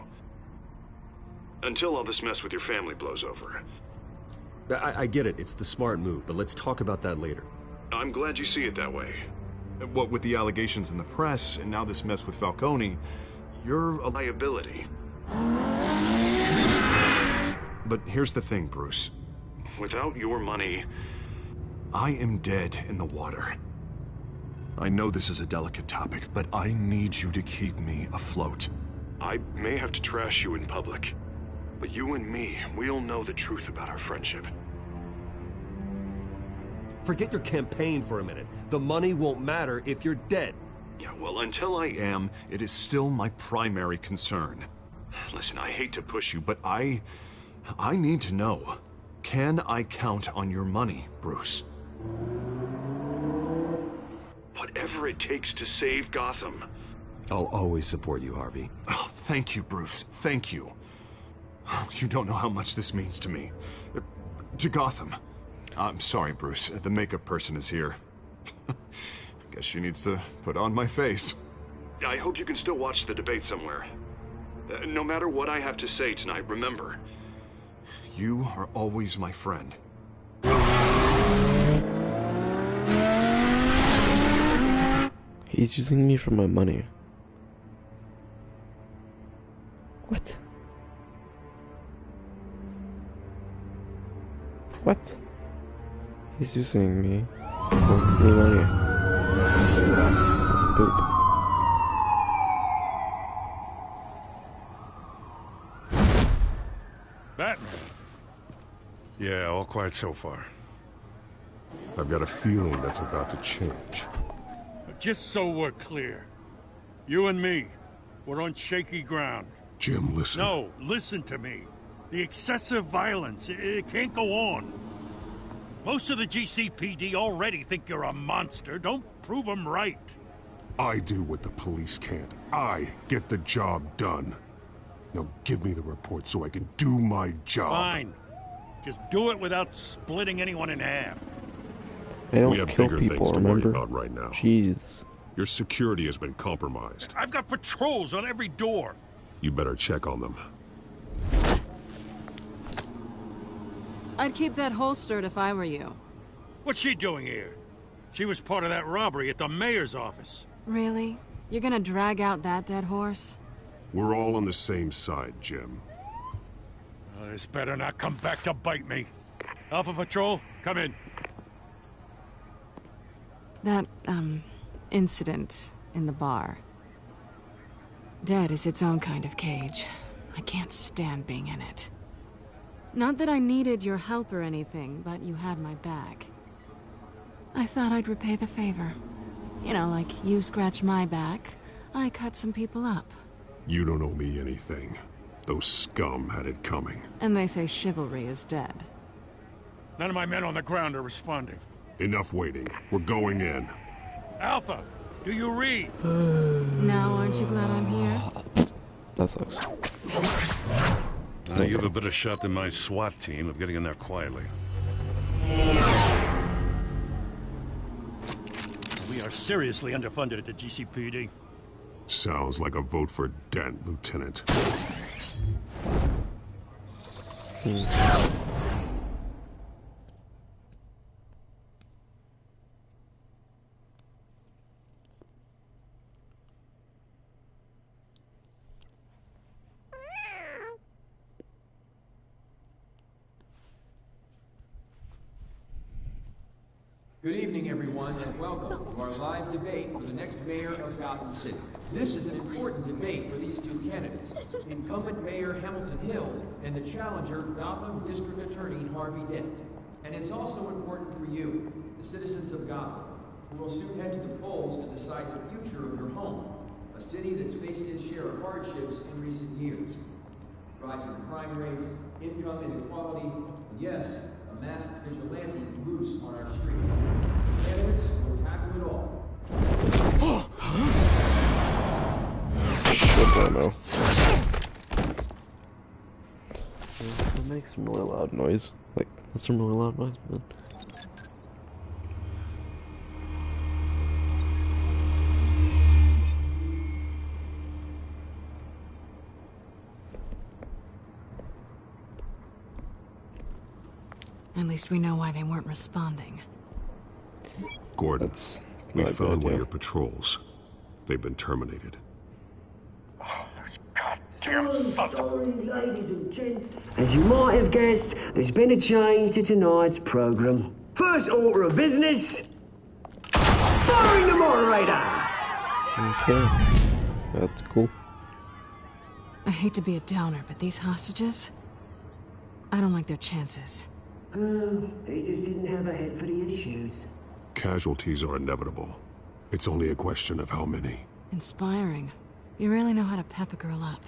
Until all this mess with your family blows over. I get it. It's the smart move, but let's talk about that later. I'm glad you see it that way. What with the allegations in the press, and now this mess with Falcone, you're a liability. But here's the thing, Bruce. Without your money... I am dead in the water. I know this is a delicate topic, but I need you to keep me afloat. I may have to trash you in public, but you and me, we'll know the truth about our friendship. Forget your campaign for a minute. The money won't matter if you're dead. Yeah, well, until I am, it is still my primary concern. Listen, I hate to push you, but I need to know. Can I count on your money, Bruce? Whatever it takes to save Gotham. I'll always support you, Harvey. Oh, thank you, Bruce. Thank you. You don't know how much this means to me. To Gotham. I'm sorry, Bruce. The makeup person is here. Guess she needs to put on my face. I hope you can still watch the debate somewhere. No matter what I have to say tonight, remember. You are always my friend. He's using me for my money. What? What? He's using me for my money. Boop. Batman. Yeah, all quiet so far. I've got a feeling that's about to change. But just so we're clear, you and me, we're on shaky ground. Jim, listen. No, listen to me. The excessive violence, it can't go on. Most of the GCPD already think you're a monster. Don't prove them right. I do what the police can't. I get the job done. Now give me the report so I can do my job. Fine. Just do it without splitting anyone in half. They don't we have kill bigger people, things to remember? worry about right now. Jeez. Your security has been compromised. I've got patrols on every door. You better check on them. I'd keep that holstered if I were you. What's she doing here? She was part of that robbery at the mayor's office. Really? You're gonna drag out that dead horse? We're all on the same side, Jim. This better not come back to bite me. Alpha Patrol, come in. That, incident in the bar. Dead is its own kind of cage. I can't stand being in it. Not that I needed your help or anything, but you had my back. I thought I'd repay the favor. You know, like you scratch my back, I cut some people up. You don't owe me anything. Those scum had it coming. And they say chivalry is dead. None of my men on the ground are responding. Enough waiting. We're going in. Alpha, do you read? Now, aren't you glad I'm here? That sucks. You have a better shot than my SWAT team of getting in there quietly. We are seriously underfunded at the GCPD. Sounds like a vote for Dent, Lieutenant. Good evening, everyone, and welcome to our live debate for the next mayor of Gotham City. This is an important debate for these two candidates, incumbent Mayor Hamilton Hill and the challenger, Gotham District Attorney Harvey Dent. And it's also important for you, the citizens of Gotham, who will soon head to the polls to decide the future of your home, a city that's faced its share of hardships in recent years. Rising crime rates, income inequality, and yes, a masked vigilante loose on our streets. Candidates will tackle it all. Shit, I know. That makes some really loud noise. Like, that's some really loud noise, man. At least we know why they weren't responding. Gordon, we found one of your patrols. They've been terminated. So sorry, ladies and gents. As you might have guessed, there's been a change to tonight's program. First order of business, firing the moderator. Okay, that's cool. I hate to be a downer, but these hostages, I don't like their chances. He just didn't have a head for the issues. Casualties are inevitable. It's only a question of how many. Inspiring. You really know how to pep a girl up.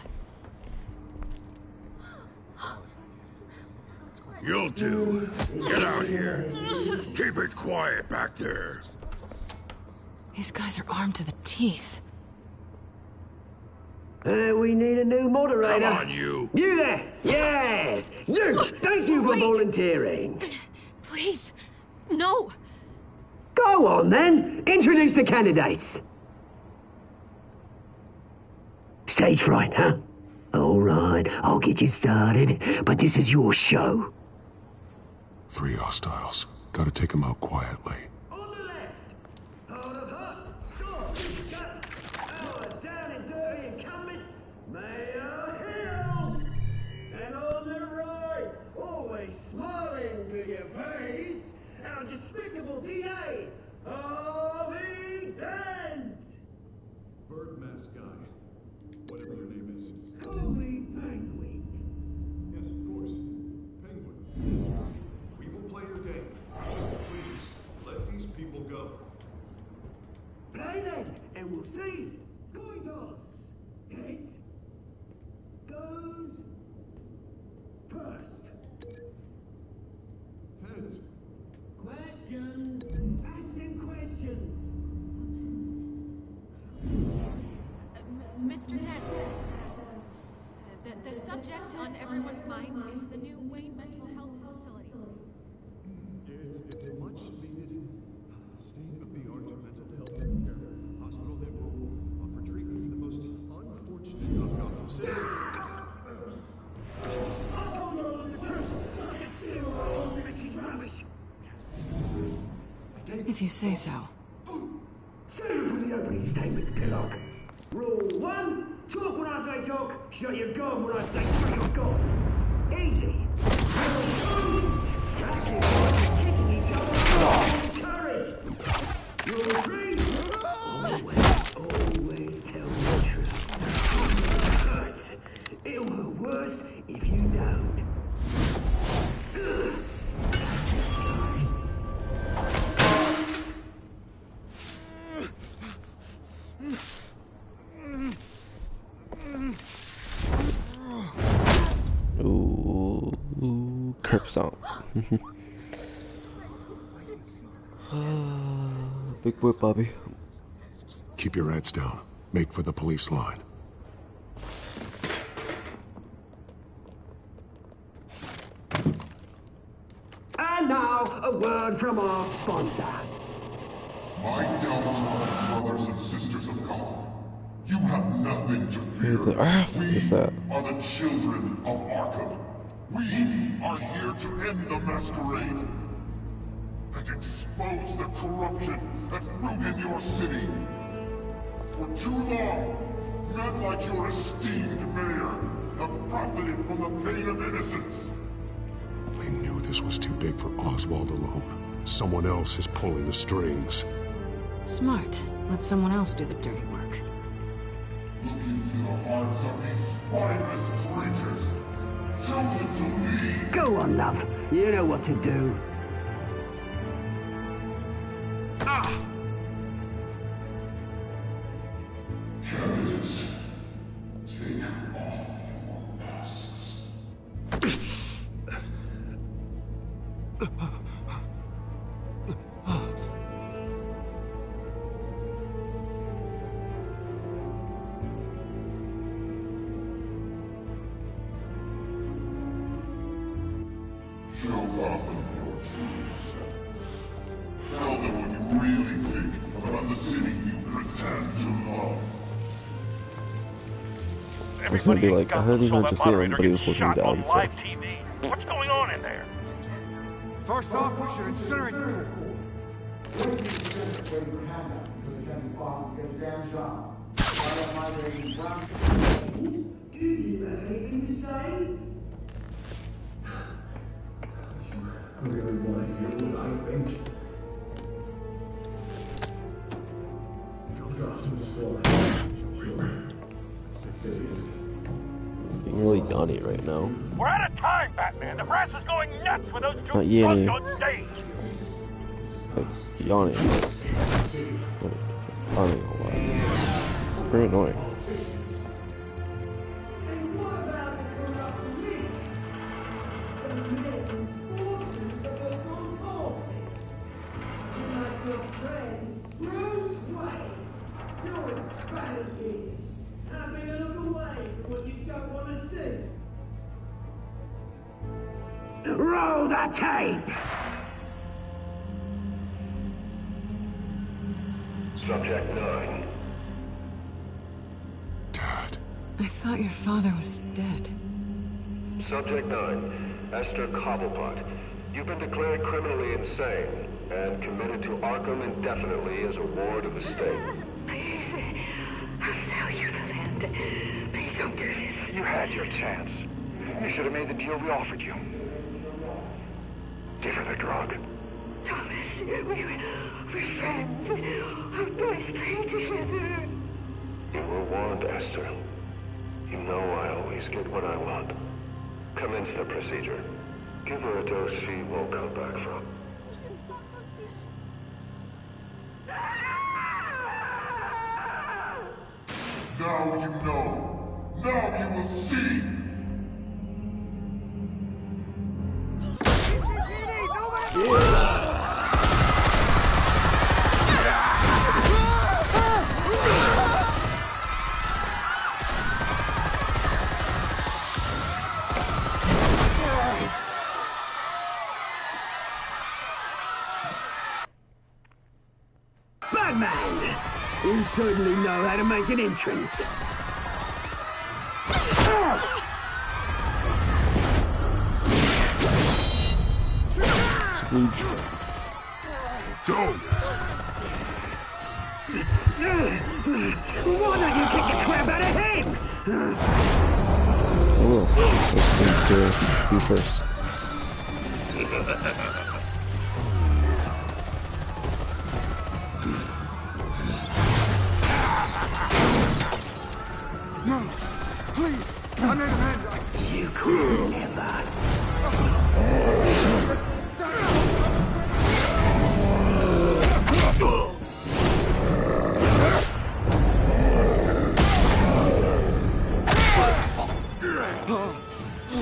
You'll do. Get out here. Keep it quiet back there. These guys are armed to the teeth. We need a new moderator. Come on, you. You there? Yes. You. Thank you for volunteering. Please. No. Go on, then. Introduce the candidates. Stage fright, huh? All right, I'll get you started, but this is your show. 3 hostiles. Gotta take them out quietly. Smiling to your face, our despicable DA, Harvey Dent! Bird mask guy. Whatever your name is. Call me Penguin. Yes, of course. Penguin. We will play your game. Just please, let these people go. Play then, and we'll see. Coin toss. Heads goes first. Heads. Questions. Ask them questions. Mr. Dent, the subject on everyone's mind is the new Wayne Mental Health Facility. It's a much needed state-of-the-art mental health care hospital that will offer treatment for the most unfortunate of Gotham citizens. I told you all the truth. I can still roll this is rubbish. If you say so. Save it for the opening statements, Pillock. Rule 1, talk when I say talk, shut your gob when I say shut your gob. Easy. Rule 2, scratching and kicking each other. Courage. Rule 3, always tell the truth. It hurts. It'll hurt worse if you don't. Ooh, curb stomp. Big boy, Bobby. Keep your heads down. Make for the police line. And now, a word from our sponsor. My downtrodden brothers and sisters of Gotham, you have nothing to fear. Who the earth is that? We are the children of Arkham. We are here to end the masquerade and expose the corruption that ruined your city. For too long, men like your esteemed mayor have profited from the pain of innocence. They knew this was too big for Oswald alone. Someone else is pulling the strings. Smart. Let someone else do the dirty work. Look into the hearts of these spineless creatures, chosen to lead. Go on, love. You know what to do. Ah! Candidates, take off your masks. Show Gotham your true self. Tell them what you really think about the city you pretend to love. I was gonna be like, I heard he went to see him, but he was looking down. So. What's going on in there? First off, we should incinerate the pool. I really want to hear what I think. Getting really yawny right now. We're out of time, Batman. The press is going nuts with those two Not yawny. drunks on stage. Like, yawning. Yawning a lot. It's very annoying. Roll the tape! Subject 9. I thought your father was dead. Subject 9, Esther Cobblepot. You've been declared criminally insane and committed to Arkham indefinitely as a ward of the state. Please, I'll sell you the land. Please don't do this. You had your chance. You should have made the deal we offered you. Give her the drug. Thomas, we're friends. Our boys play together. You were warned, Esther. You know I always get what I want. Commence the procedure. Give her a dose she won't come back from. Now you know. Now you will see. Batman! You certainly know how to make an entrance. Go! Why don't you kick the crap out of him? I will. Let's do you first. No, please, I made an end. You could never.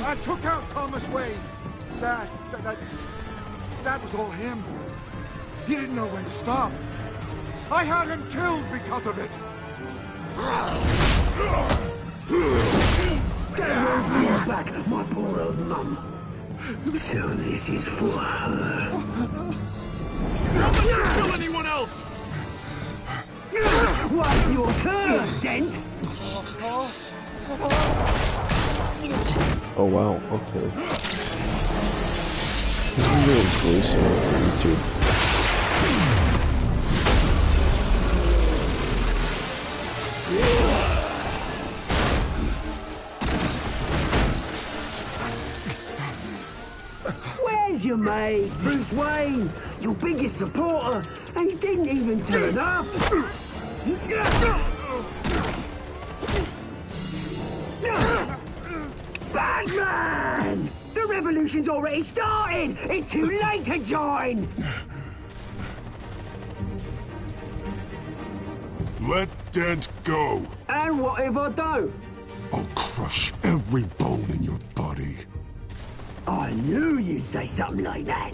I took out Thomas Wayne. That was all him. He didn't know when to stop. I had him killed because of it. Get back, my poor old mum. So this is for her. Don't let you kill anyone else! What's your turn, Dent? Oh wow, okay. This is really gruesome on YouTube. Where's your mate, Bruce Wayne? Your biggest supporter, and he didn't even turn up. Batman! The revolution's already started! It's too late to join! Let Dent go. And what if I don't? I'll crush every bone in your body. I knew you'd say something like that.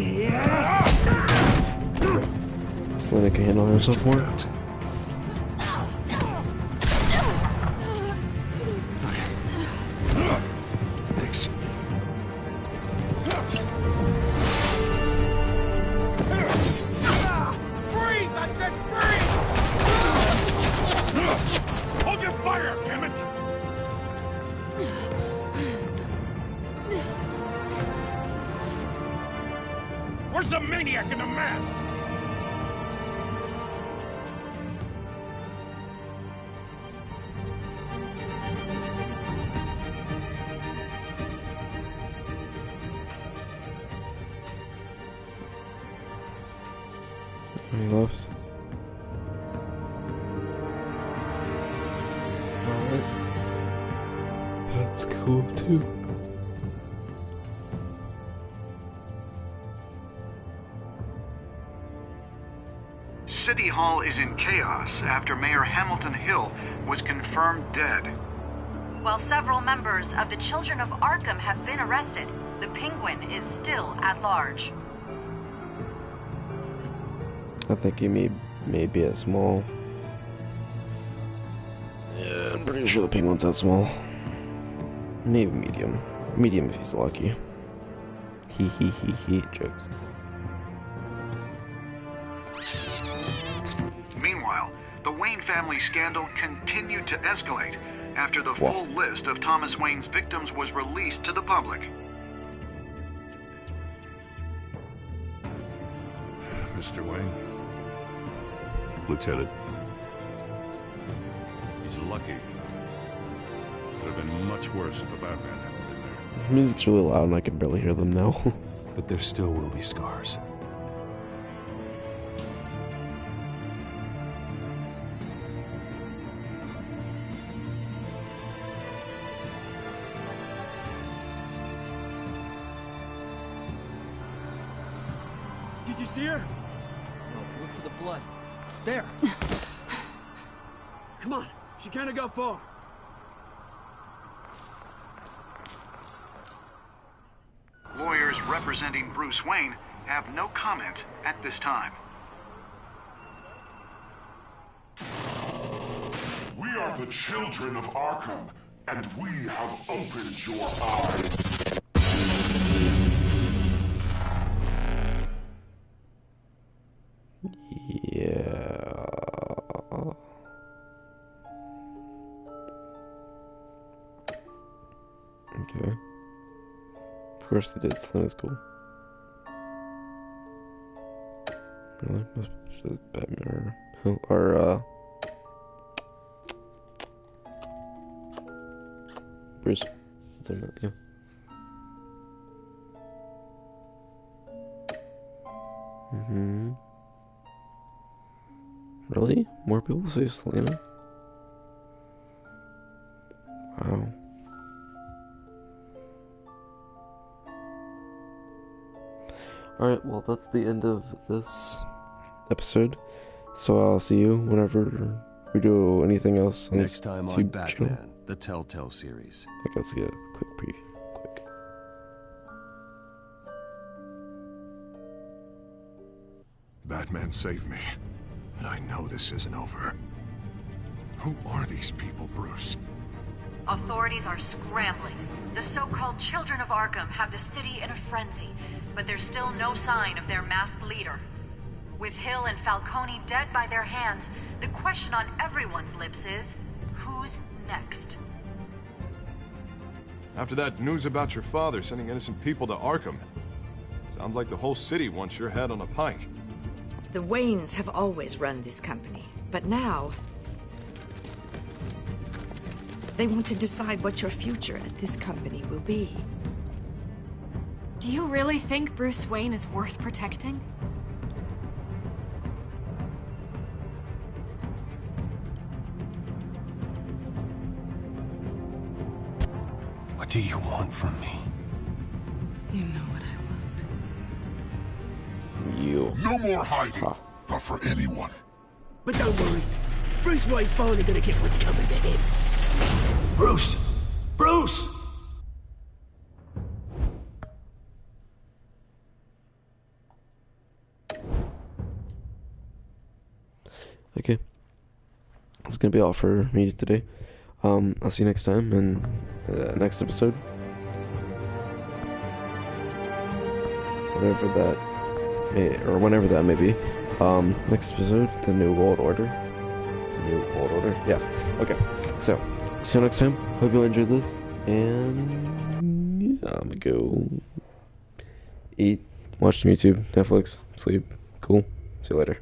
Yeah! Selena can handle herself more. Thanks. Freeze! I said freeze! Hold your fire, damn it! Where's the maniac in the mask? He loves. Alright. That's cool too. City Hall is in chaos after Mayor Hamilton Hill was confirmed dead. While several members of the Children of Arkham have been arrested, the Penguin is still at large. I think he may be as small. Yeah, I'm pretty sure the penguin's that small. Maybe medium. Medium if he's lucky. He jokes. Meanwhile, the Wayne family scandal continued to escalate after the full list of Thomas Wayne's victims was released to the public. Mr. Wayne? Lieutenant. He's lucky. Could have been much worse if the Batman hadn't been there. The music's really loud and I can barely hear them now. But there still will be scars. Did you see her? No, look for the blood. There. Come on, she can't have got far. Lawyers representing Bruce Wayne have no comment at this time. We are the children of Arkham, and we have opened your eyes. Yeah. Okay. Of course they did. Selena's cool. Really? Most just Batman or Bruce. Yeah. Mm-hmm. Really? More people say Selena? Wow. Alright, well that's the end of this episode. So I'll see you whenever we do anything else on Next time on YouTube Batman, channel. the Telltale series. Okay, let's get a quick preview. Batman saved me, but I know this isn't over. Who are these people, Bruce? Authorities are scrambling. The so-called Children of Arkham have the city in a frenzy, but there's still no sign of their masked leader. With Hill and Falcone dead by their hands, the question on everyone's lips is, who's next? After that news about your father sending innocent people to Arkham, sounds like the whole city wants your head on a pike. The Waynes have always run this company, but now they want to decide what your future at this company will be. Do you really think Bruce Wayne is worth protecting? What do you want from me? You know what I want. You. No more hiding, not for anyone. But don't worry, Bruce Wayne's finally gonna get what's coming to him. Bruce! Bruce! Okay. That's gonna be all for me today. I'll see you next time in the next episode. Whatever that may, or whenever that may be. Next episode, the New World Order. New World Order? Yeah. Okay. So, see you next time. Hope you enjoyed this. And I'm gonna go eat, watch some YouTube, Netflix, sleep. Cool. See you later.